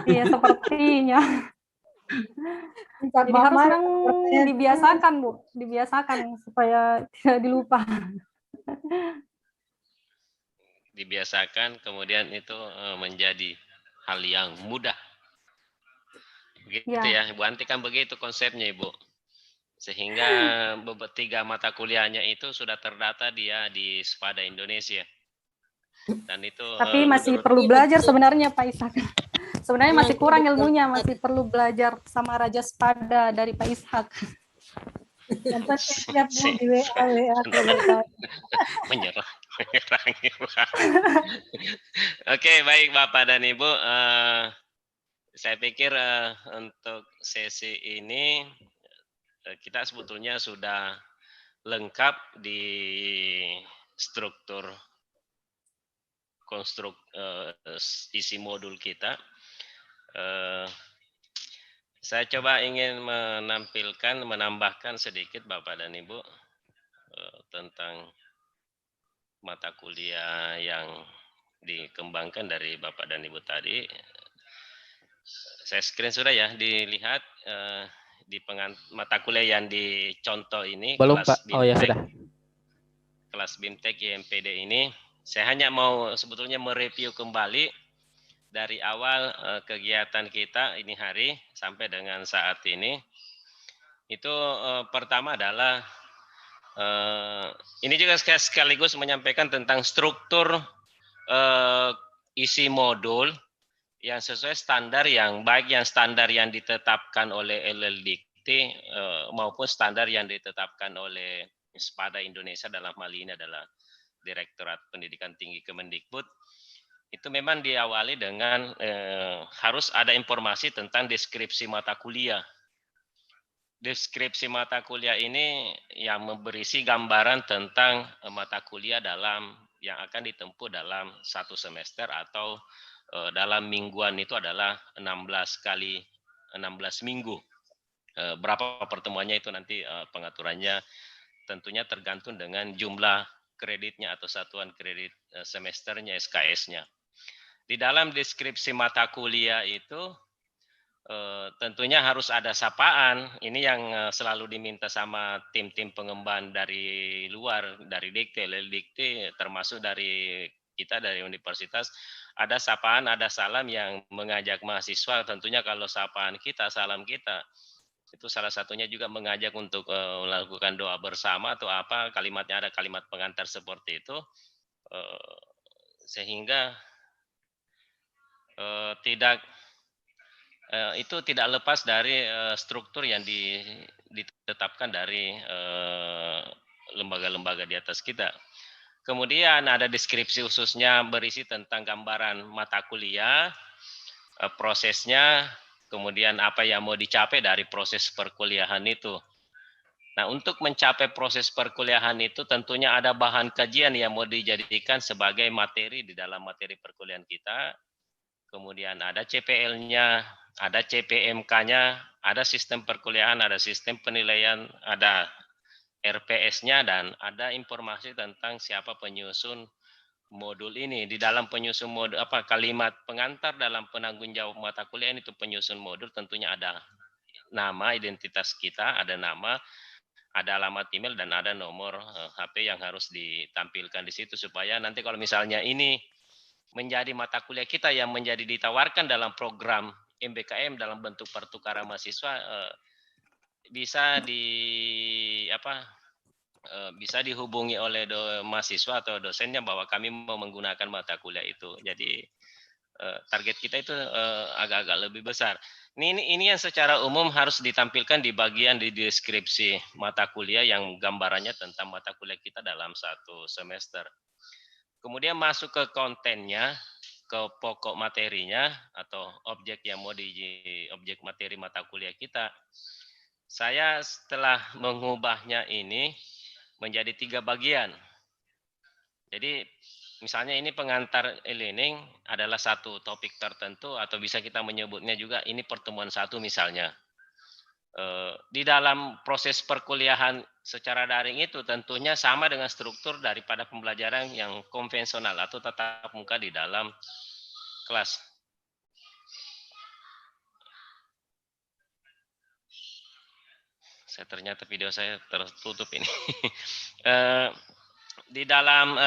Iya, sepertinya. Jadi harus memang dibiasakan, Bu. Dibiasakan supaya tidak dilupa. Dibiasakan, kemudian itu menjadi hal yang mudah. Begitu ya, Ibu Anti kan begitu konsepnya, Ibu. Sehingga 3 mata kuliahnya itu sudah terdata dia di Spada Indonesia. Dan itu tapi masih perlu belajar sebenarnya Pak Ishak. Sebenarnya masih kurang ilmunya, masih perlu belajar sama Raja Spada dari Pak Ishak. Yang pasti siap Bu di WA menyerang. Oke, baik Bapak dan Ibu. Saya pikir untuk sesi ini kita sebetulnya sudah lengkap di struktur konstruk isi modul kita. Saya coba ingin menambahkan sedikit Bapak dan Ibu tentang mata kuliah yang dikembangkan dari Bapak dan Ibu tadi. Saya screen sudah ya, dilihat di mata kuliah yang dicontoh ini. Belum kelas Pak, oh ya sudah. Kelas BIMTEK IMPD ini. Saya hanya mau sebetulnya mereview kembali dari awal kegiatan kita ini hari sampai dengan saat ini. Itu pertama adalah ini juga sekaligus menyampaikan tentang struktur isi modul yang sesuai standar yang baik yang standar yang ditetapkan oleh LLDikti maupun standar yang ditetapkan oleh Spada Indonesia, dalam hal ini adalah Direktorat Pendidikan Tinggi Kemendikbud. Itu memang diawali dengan harus ada informasi tentang deskripsi mata kuliah. Deskripsi mata kuliah ini yang berisi gambaran tentang mata kuliah yang akan ditempuh dalam satu semester atau dalam mingguan itu adalah 16 kali 16 minggu. Berapa pertemuannya itu nanti pengaturannya tentunya tergantung dengan jumlah kreditnya atau satuan kredit semesternya, SKS-nya. Di dalam deskripsi mata kuliah itu tentunya harus ada sapaan. Ini yang selalu diminta sama tim-tim pengembang dari luar, dari Dikti, LLDikti, termasuk dari kita dari universitas. Ada sapaan, ada salam yang mengajak mahasiswa. Tentunya kalau sapaan kita, salam kita, itu salah satunya juga mengajak untuk melakukan doa bersama atau apa, kalimatnya ada kalimat pengantar seperti itu, sehingga tidak itu tidak lepas dari struktur yang ditetapkan dari lembaga-lembaga di atas kita. Kemudian ada deskripsi khususnya berisi tentang gambaran mata kuliah, prosesnya, kemudian apa yang mau dicapai dari proses perkuliahan itu. Nah, untuk mencapai proses perkuliahan itu tentunya ada bahan kajian yang mau dijadikan sebagai materi di dalam materi perkuliahan kita. Kemudian ada CPL-nya, ada CPMK-nya, ada sistem perkuliahan, ada sistem penilaian, ada RPS-nya, dan ada informasi tentang siapa penyusun modul ini. Di dalam penyusun modul, kalimat pengantar dalam penanggung jawab mata kuliah itu penyusun modul tentunya ada nama, identitas kita, ada nama, ada alamat email, dan ada nomor HP yang harus ditampilkan di situ supaya nanti kalau misalnya ini menjadi mata kuliah kita yang menjadi ditawarkan dalam program MBKM dalam bentuk pertukaran mahasiswa, bisa bisa dihubungi oleh mahasiswa atau dosennya bahwa kami mau menggunakan mata kuliah itu. Jadi target kita itu agak-agak lebih besar. Ini yang secara umum harus ditampilkan di bagian di deskripsi mata kuliah yang gambarannya tentang mata kuliah kita dalam satu semester. Kemudian masuk ke kontennya, ke pokok materinya atau objek yang mau objek materi mata kuliah kita. Saya setelah mengubahnya ini menjadi 3 bagian. Jadi misalnya ini pengantar e-learning adalah satu topik tertentu atau bisa kita menyebutnya juga ini pertemuan 1 misalnya. Di dalam proses perkuliahan secara daring itu tentunya sama dengan struktur daripada pembelajaran yang konvensional atau tatap muka di dalam kelas. Ternyata video saya tertutup ini. Di dalam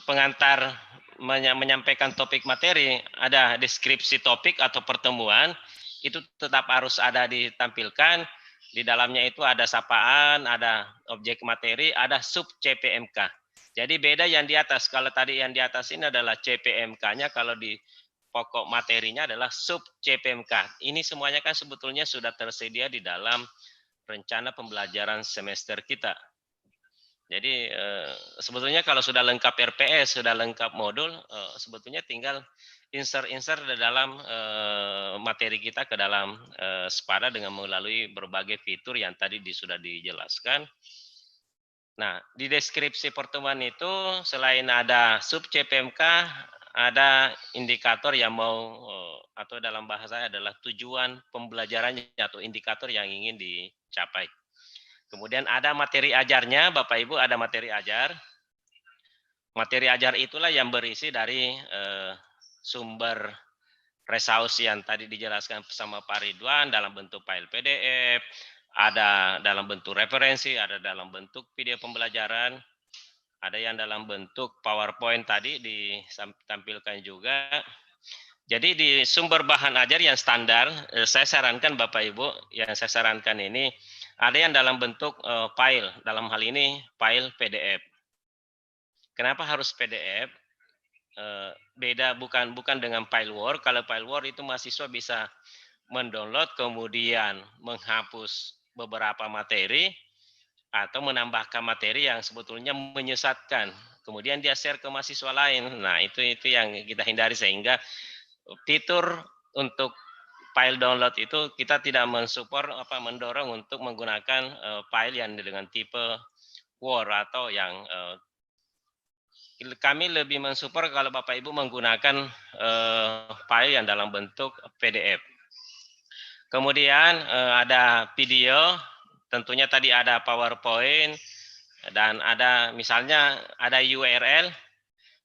pengantar menyampaikan topik materi ada deskripsi topik atau pertemuan, itu tetap harus ada ditampilkan. Di dalamnya itu ada sapaan, ada objek materi, ada sub CPMK. Jadi beda yang di atas. Kalau tadi yang di atas ini adalah CPMK-nya, kalau di pokok materinya adalah sub CPMK. Ini semuanya kan sebetulnya sudah tersedia di dalam rencana pembelajaran semester kita. Jadi sebetulnya kalau sudah lengkap RPS, sudah lengkap modul, sebetulnya tinggal insert di dalam materi kita ke dalam Spada dengan melalui berbagai fitur yang tadi sudah dijelaskan. Nah, di deskripsi pertemuan itu selain ada sub CPMK, ada indikator yang mau atau dalam bahasa adalah tujuan pembelajarannya atau indikator yang ingin dicapai. Kemudian ada materi ajarnya, Bapak Ibu, ada materi ajar. Materi ajar itulah yang berisi dari sumber resource yang tadi dijelaskan sama Pak Ridwan dalam bentuk file PDF, ada dalam bentuk referensi, ada dalam bentuk video pembelajaran, ada yang dalam bentuk PowerPoint tadi ditampilkan juga. Jadi di sumber bahan ajar yang standar, saya sarankan Bapak Ibu, yang saya sarankan ini ada yang dalam bentuk file, dalam hal ini file PDF. Kenapa harus PDF? Beda bukan dengan file Word. Kalau file Word itu mahasiswa bisa mendownload kemudian menghapus beberapa materi atau menambahkan materi yang sebetulnya menyesatkan. Kemudian dia share ke mahasiswa lain. Nah, itu yang kita hindari sehingga fitur untuk file download itu kita tidak mensupport mendorong untuk menggunakan file yang dengan tipe Word atau yang kami lebih mensupport kalau Bapak Ibu menggunakan file yang dalam bentuk PDF. Kemudian ada video, tentunya tadi ada PowerPoint dan ada misalnya ada URL.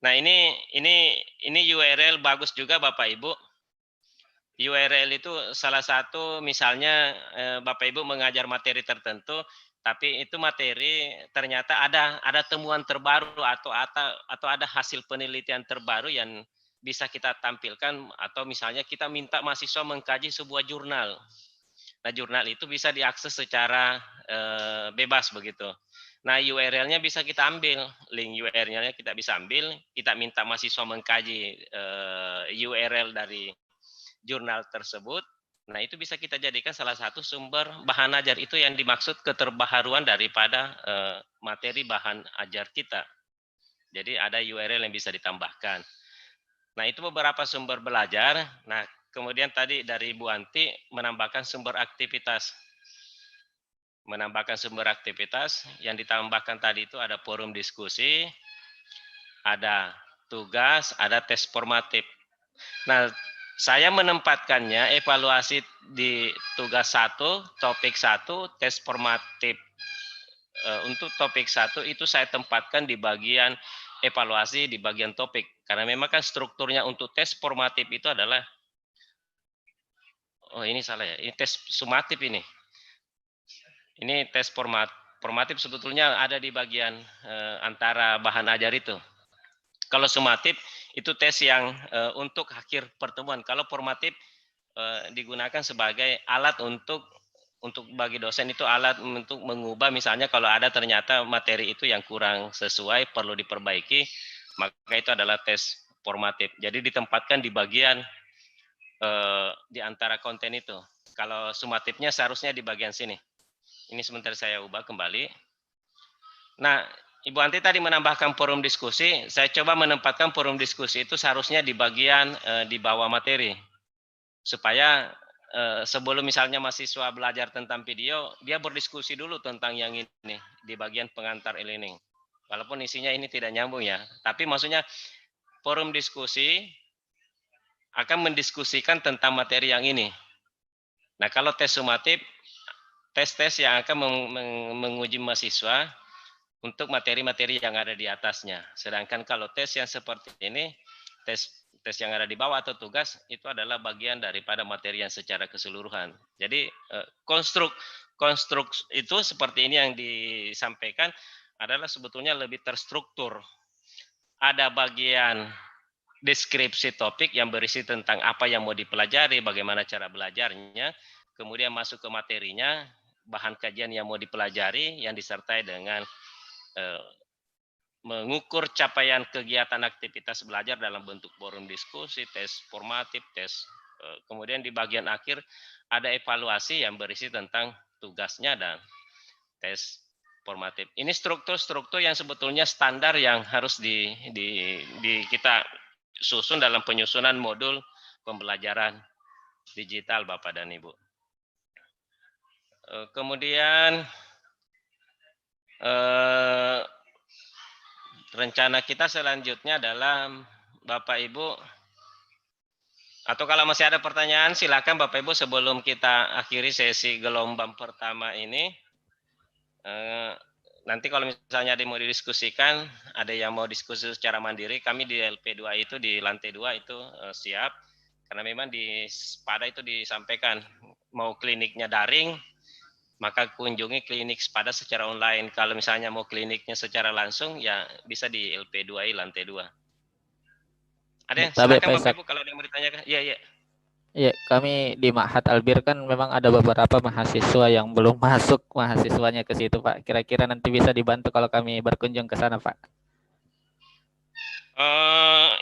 Nah, ini URL bagus juga Bapak Ibu. URL itu salah satu misalnya Bapak Ibu mengajar materi tertentu, tapi itu materi ternyata ada temuan terbaru atau ada hasil penelitian terbaru yang bisa kita tampilkan, atau misalnya kita minta mahasiswa mengkaji sebuah jurnal. Nah, jurnal itu bisa diakses secara bebas begitu. Nah, URL-nya bisa kita ambil, link URL-nya kita bisa ambil, kita minta mahasiswa mengkaji URL dari jurnal tersebut, Nah, itu bisa kita jadikan salah satu sumber bahan ajar. Itu yang dimaksud keterbaharuan daripada materi bahan ajar kita. Jadi ada URL yang bisa ditambahkan. Nah, itu beberapa sumber belajar. Nah, kemudian tadi dari Bu Anti menambahkan sumber aktivitas. Menambahkan sumber aktivitas, yang ditambahkan tadi itu ada forum diskusi, ada tugas, ada tes formatif. Nah, saya menempatkannya evaluasi di tugas 1, topik 1, tes formatif. Untuk topik 1 itu saya tempatkan di bagian evaluasi di bagian topik. Karena memang kan strukturnya untuk tes formatif itu adalah, oh ini salah ya, ini tes sumatif ini. Ini tes formatif sebetulnya ada di bagian antara bahan ajar itu. Kalau sumatif itu tes yang untuk akhir pertemuan. Kalau formatif digunakan sebagai alat untuk bagi dosen itu alat untuk mengubah, misalnya kalau ada ternyata materi itu yang kurang sesuai perlu diperbaiki, maka itu adalah tes formatif. Jadi ditempatkan di bagian di antara konten itu. Kalau sumatifnya seharusnya di bagian sini. Ini sebentar saya ubah kembali. Nah, Ibu Anti tadi menambahkan forum diskusi. Saya coba menempatkan forum diskusi itu seharusnya di bagian di bawah materi. Supaya sebelum misalnya mahasiswa belajar tentang video, dia berdiskusi dulu tentang yang ini di bagian pengantar e-learning. Walaupun isinya ini tidak nyambung ya. Tapi maksudnya forum diskusi akan mendiskusikan tentang materi yang ini. Nah, kalau tes sumatif, tes-tes yang akan menguji mahasiswa untuk materi-materi yang ada di atasnya. Sedangkan kalau tes yang seperti ini, tes yang ada di bawah atau tugas, itu adalah bagian daripada materi yang secara keseluruhan. Jadi konstruk itu seperti ini yang disampaikan adalah sebetulnya lebih terstruktur. Ada bagian deskripsi topik yang berisi tentang apa yang mau dipelajari, bagaimana cara belajarnya, kemudian masuk ke materinya, bahan kajian yang mau dipelajari yang disertai dengan mengukur capaian kegiatan aktivitas belajar dalam bentuk forum diskusi, tes formatif, tes kemudian di bagian akhir ada evaluasi yang berisi tentang tugasnya dan tes formatif. Ini struktur-struktur yang sebetulnya standar yang harus kita susun dalam penyusunan modul pembelajaran digital Bapak dan Ibu. Kemudian rencana kita selanjutnya adalah Bapak Ibu, atau kalau masih ada pertanyaan silakan Bapak Ibu sebelum kita akhiri sesi gelombang pertama ini. Nanti kalau misalnya ada yang mau didiskusikan, ada yang mau diskusi secara mandiri, kami di LP2 itu di lantai 2 itu siap. Karena memang di SPADA itu disampaikan mau kliniknya daring, maka kunjungi klinik SPADA secara online. Kalau misalnya mau kliniknya secara langsung, ya bisa di LP2I lantai 2. Ada yang silakan Bapak Ibu kalau ada yang mau ditanyakan. Iya, iya. Iya, kami di Ma'had Albir kan memang ada beberapa mahasiswa yang belum masuk mahasiswanya ke situ, Pak. Kira-kira nanti bisa dibantu kalau kami berkunjung ke sana, Pak.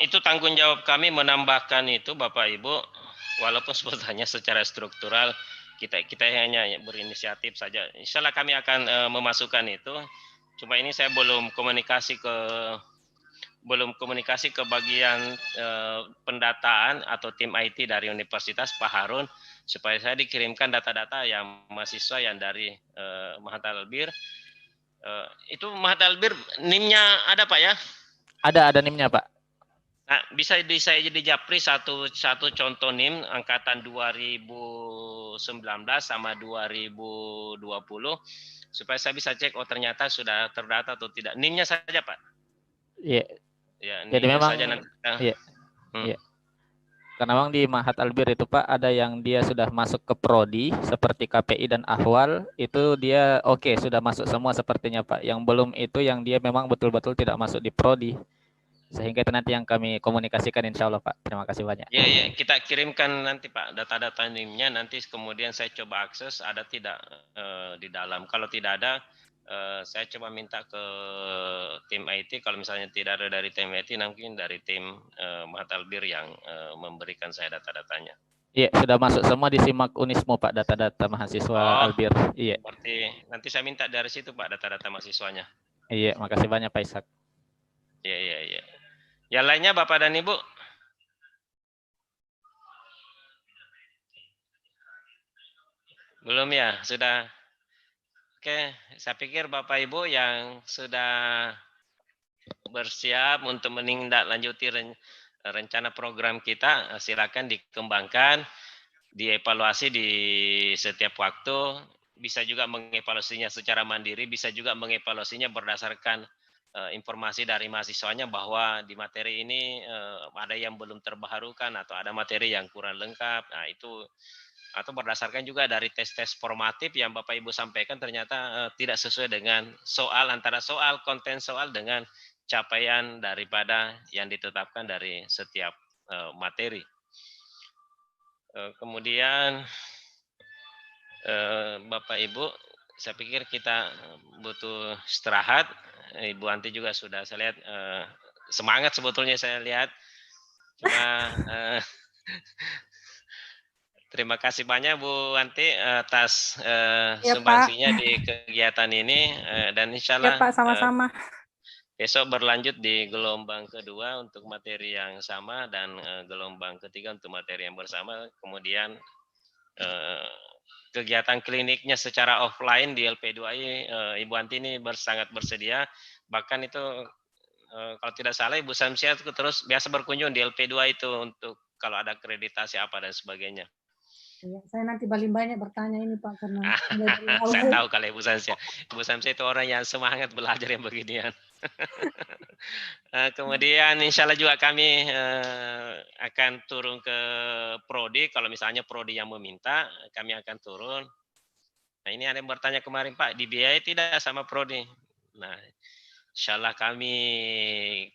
Itu tanggung jawab kami menambahkan itu Bapak Ibu, walaupun sebetulnya secara struktural kita hanya berinisiatif saja. Insya Allah kami akan memasukkan itu. Cuma ini saya belum komunikasi ke bagian pendataan atau tim IT dari Universitas Pak Harun supaya saya dikirimkan data-data yang mahasiswa yang dari Ma'had Albir. Itu Ma'had Albir NIM-nya ada Pak ya? Ada NIM-nya Pak. Nah, bisa saya jadi japri satu contoh NIM angkatan 2019 sama 2020 supaya saya bisa cek oh ternyata sudah terdata atau tidak. NIM-nya saja Pak. Iya. Ya, jadi memang saja nanti. Iya. Iya. Karena memang di Ma'had Albir itu Pak ada yang dia sudah masuk ke prodi seperti KPI dan Ahwal, itu dia oke, sudah masuk semua sepertinya Pak. Yang belum itu yang dia memang betul-betul tidak masuk di prodi. Sehingga itu nanti yang kami komunikasikan insya Allah Pak. Terima kasih banyak. Ya, kita kirimkan nanti Pak data-data NIM-nya, nanti kemudian saya coba akses ada tidak di dalam. Kalau tidak ada, saya coba minta ke tim IT. Kalau misalnya tidak ada dari tim IT, mungkin dari tim Ma'had Albir yang memberikan saya data-datanya. Iya, sudah masuk semua disimak Unismo Pak, data-data mahasiswa Albir. Iya. Berarti nanti saya minta dari situ Pak data-data mahasiswanya. Iya, makasih banyak Pak Ishak. Iya. Yang lainnya Bapak dan Ibu? Belum ya, sudah. Oke, saya pikir Bapak Ibu yang sudah bersiap untuk menindaklanjuti rencana program kita, silakan dikembangkan, dievaluasi di setiap waktu, bisa juga mengevaluasinya secara mandiri, bisa juga mengevaluasinya berdasarkan informasi dari mahasiswanya bahwa di materi ini ada yang belum terbaharukan atau ada materi yang kurang lengkap. Nah, itu atau berdasarkan juga dari tes-tes formatif yang Bapak Ibu sampaikan ternyata tidak sesuai dengan antara konten soal dengan capaian daripada yang ditetapkan dari setiap materi. Kemudian Bapak Ibu, saya pikir kita butuh istirahat. Ibu Anti juga sudah saya lihat semangat sebetulnya saya lihat. Cuma terima kasih banyak Bu Anti atas sumbangsinya di kegiatan ini dan insya Allah Pak, sama-sama. Besok berlanjut di gelombang kedua untuk materi yang sama dan gelombang ketiga untuk materi yang bersama. Kemudian kegiatan kliniknya secara offline di LP2I, Ibu Anti ini sangat bersedia. Bahkan itu kalau tidak salah Ibu Samsia terus biasa berkunjung di LP2 itu untuk kalau ada akreditasi apa dan sebagainya. Ya, saya nanti paling banyak bertanya ini Pak karena saya tahu kalau Ibu Samsia. Ibu Samsia itu orang yang semangat belajar yang beginian. Kemudian insya Allah juga kami akan turun ke Prodi. Kalau misalnya Prodi yang meminta, kami akan turun. Nah ini ada yang bertanya kemarin Pak, dibiayai tidak sama Prodi? Nah insya Allah kami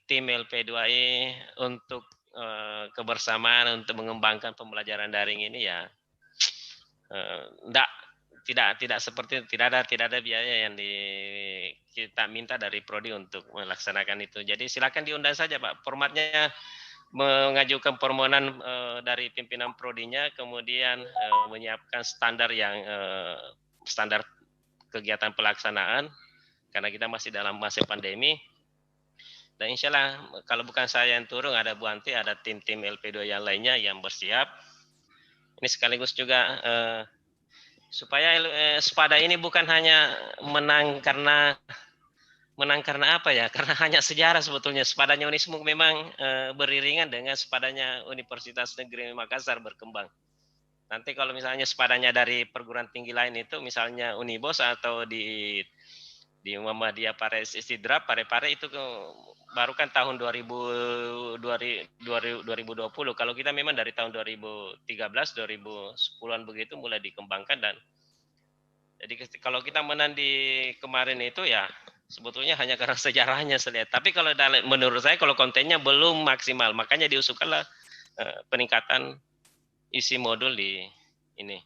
tim LP2I untuk kebersamaan untuk mengembangkan pembelajaran daring ini ya tidak ada biaya yang kita minta dari Prodi untuk melaksanakan itu. Jadi silakan diundang saja Pak. Formatnya mengajukan permohonan dari pimpinan Prodinya, kemudian menyiapkan standar standar kegiatan pelaksanaan karena kita masih dalam masa pandemi. Dan insya Allah kalau bukan saya yang turun, ada Bu Anti, ada tim-tim LP2 yang lainnya yang bersiap. Ini sekaligus juga supaya Sepada ini bukan hanya menang karena apa ya? Karena hanya sejarah sebetulnya. Sepadanya Unismu memang beriringan dengan sepadanya Universitas Negeri Makassar berkembang. Nanti kalau misalnya sepadanya dari perguruan tinggi lain itu, misalnya Unibos atau di Muhammadiyah Istidra, Pare itu baru kan tahun 2020. Kalau kita memang dari tahun 2013, 2010-an begitu mulai dikembangkan dan jadi kalau kita menang di kemarin itu ya sebetulnya hanya karena sejarahnya saya lihat. Tapi kalau menurut saya kalau kontennya belum maksimal, makanya diusulkanlah peningkatan isi modul di ini.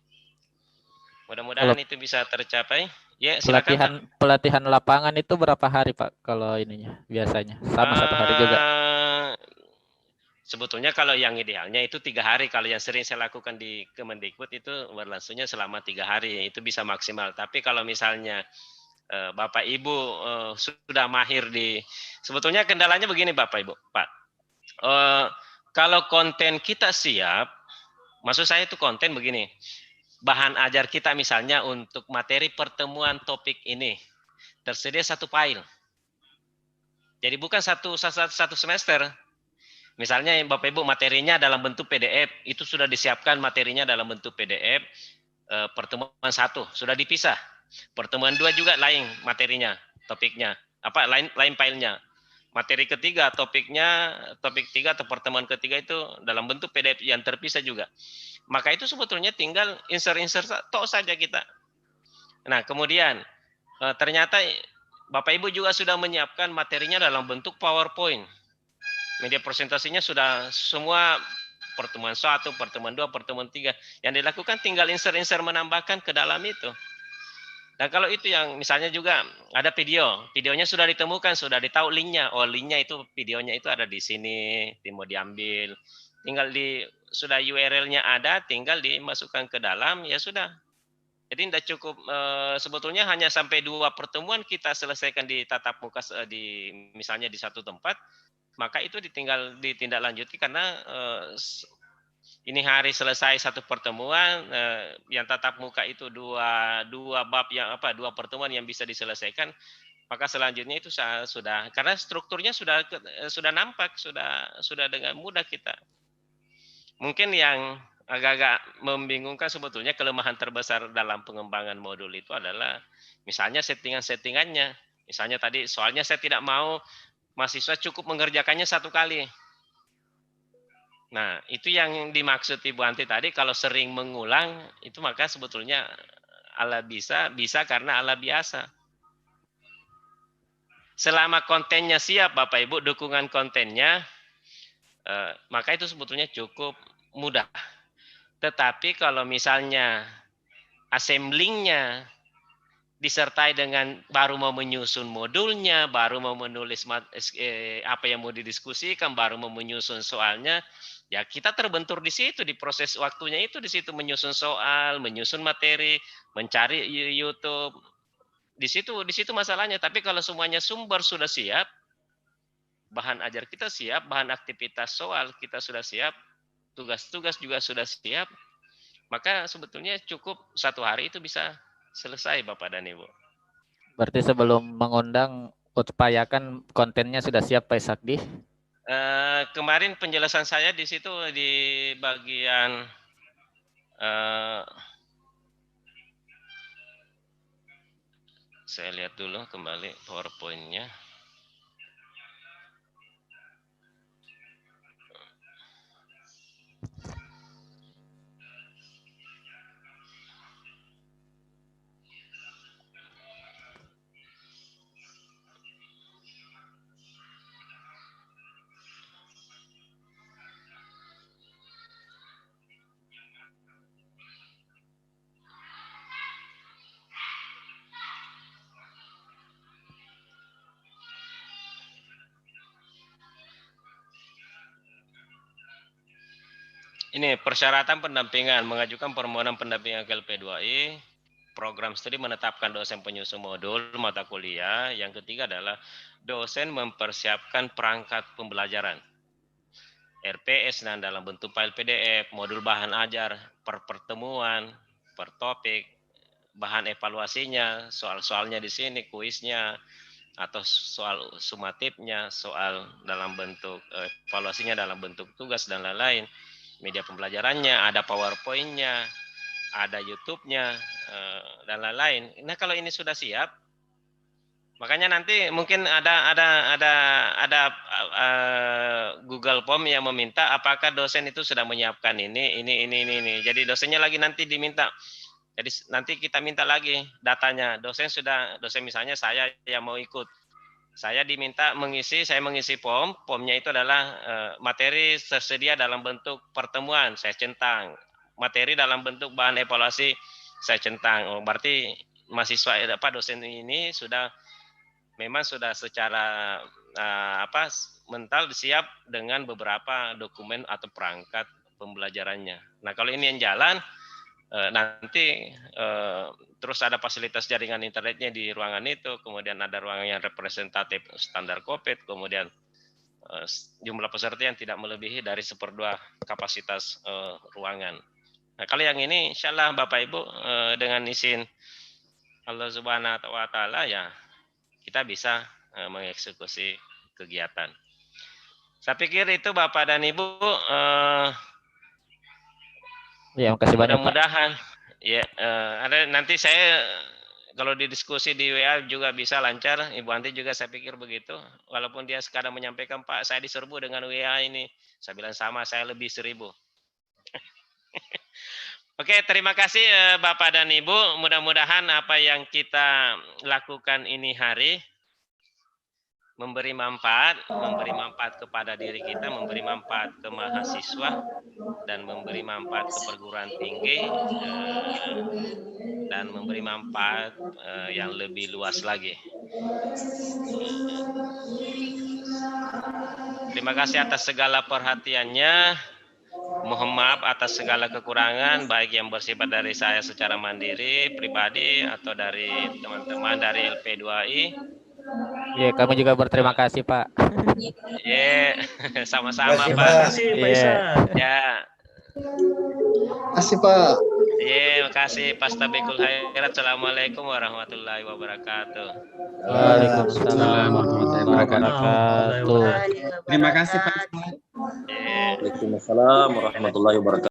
Mudah-mudahan itu bisa tercapai. Ya, silakan, pelatihan lapangan itu berapa hari Pak kalau ininya biasanya? Sama 1 hari juga? Sebetulnya kalau yang idealnya itu 3 hari. Kalau yang sering saya lakukan di Kemendikbud itu berlangsungnya selama 3 hari. Itu bisa maksimal. Tapi kalau misalnya Bapak Ibu sudah mahir sebetulnya kendalanya begini Bapak Ibu. Pak, kalau konten kita siap, maksud saya itu konten begini. Bahan ajar kita misalnya untuk materi pertemuan topik ini tersedia 1 file. Jadi bukan satu semester. Misalnya Bapak Ibu materinya dalam bentuk PDF, itu sudah disiapkan materinya dalam bentuk PDF. Pertemuan 1 sudah dipisah. Pertemuan 2 juga lain materinya, topiknya. Lain filenya. Materi ketiga topik 3 atau pertemuan ketiga itu dalam bentuk PDF yang terpisah juga. Maka itu sebetulnya tinggal insert toh saja kita. Nah, kemudian ternyata Bapak Ibu juga sudah menyiapkan materinya dalam bentuk PowerPoint. Media presentasinya sudah semua pertemuan 1, pertemuan 2, pertemuan 3. Yang dilakukan tinggal insert menambahkan ke dalam itu. Dan kalau itu yang misalnya juga ada videonya sudah ditemukan, sudah ditahu linknya. Oh, linknya itu videonya itu ada di sini, mau diambil. Tinggal sudah URL-nya ada, tinggal dimasukkan ke dalam, ya sudah. Jadi tidak cukup, sebetulnya hanya sampai 2 pertemuan kita selesaikan di tatap muka misalnya di satu tempat, maka itu ditindaklanjuti karena ini hari selesai satu pertemuan, yang tatap muka itu dua bab yang 2 pertemuan yang bisa diselesaikan, maka selanjutnya itu sudah karena strukturnya sudah nampak, sudah dengan mudah kita. Mungkin yang agak-agak membingungkan sebetulnya kelemahan terbesar dalam pengembangan modul itu adalah misalnya settingan-settingannya. Misalnya tadi soalnya saya tidak mau mahasiswa cukup mengerjakannya 1 kali. Nah, itu yang dimaksud Ibu Anti tadi, kalau sering mengulang itu maka sebetulnya ala bisa karena ala biasa. Selama kontennya siap Bapak Ibu, dukungan kontennya, maka itu sebetulnya cukup mudah. Tetapi kalau misalnya assemblingnya disertai dengan baru mau menyusun modulnya, baru mau menulis apa yang mau didiskusikan, baru mau menyusun soalnya, ya kita terbentur di situ, di proses waktunya itu di situ, menyusun soal, menyusun materi, mencari YouTube. Di situ masalahnya. Tapi kalau semuanya sumber sudah siap, bahan ajar kita siap, bahan aktivitas soal kita sudah siap, tugas-tugas juga sudah siap, maka sebetulnya cukup 1 hari itu bisa selesai Bapak dan Ibu. Berarti sebelum mengundang upayakan kontennya sudah siap Pak Sakdi? Kemarin penjelasan saya di situ di bagian saya lihat dulu kembali PowerPoint-nya. Ini persyaratan pendampingan, mengajukan permohonan pendampingan ke LP2I, program studi menetapkan dosen penyusun modul mata kuliah. Yang ketiga adalah dosen mempersiapkan perangkat pembelajaran, RPS dan dalam bentuk file PDF, modul bahan ajar, per pertemuan, per topik, bahan evaluasinya, soal-soalnya di sini, kuisnya, atau soal sumatifnya, soal dalam bentuk evaluasinya dalam bentuk tugas dan lain-lain. Media pembelajarannya, ada PowerPoint-nya, ada YouTube-nya, dan lain-lain. Nah, kalau ini sudah siap, makanya nanti mungkin ada Google Form yang meminta apakah dosen itu sudah menyiapkan ini. Jadi dosennya lagi nanti diminta. Jadi nanti kita minta lagi datanya. Dosen misalnya saya yang mau ikut. Saya diminta saya mengisi form. Formnya itu adalah materi tersedia dalam bentuk pertemuan, saya centang. Materi dalam bentuk bahan evaluasi, saya centang. Oh, berarti mahasiswa dosen ini memang sudah secara mental siap dengan beberapa dokumen atau perangkat pembelajarannya. Nah, kalau ini yang jalan, nanti terus ada fasilitas jaringan internetnya di ruangan itu, kemudian ada ruangan yang representatif standar COVID, kemudian jumlah peserta yang tidak melebihi dari 1/2 kapasitas ruangan. Nah, kalau yang ini insya Allah Bapak Ibu dengan izin Allah Subhanahu wa Ta'ala ya kita bisa mengeksekusi kegiatan. Saya pikir itu Bapak dan Ibu. Ya, makasih banyak Pak. Mudah-mudahan ya ada nanti saya kalau didiskusi di WA juga bisa lancar. Ibu Anti juga saya pikir begitu. Walaupun dia sekarang menyampaikan Pak saya diserbu dengan WA ini, saya bilang sama, saya lebih 1000. Oke, terima kasih Bapak dan Ibu. Mudah-mudahan apa yang kita lakukan ini hari memberi manfaat kepada diri kita, memberi manfaat ke mahasiswa, dan memberi manfaat ke perguruan tinggi, dan memberi manfaat yang lebih luas lagi. Terima kasih atas segala perhatiannya. Mohon maaf atas segala kekurangan, baik yang bersifat dari saya secara mandiri, pribadi, atau dari teman-teman dari LP2I. Ya, kami juga berterima kasih, Pak. Ya, sama-sama, Pak. Terima kasih, Pak Isa. Ya. Makasih, Pak. Ya, makasih Pak Tabikul Khairat. Assalamualaikum warahmatullahi wabarakatuh. Waalaikumsalam warahmatullahi wabarakatuh. Terima kasih Pak. Ya. Waalaikumsalam warahmatullahi wabarakatuh.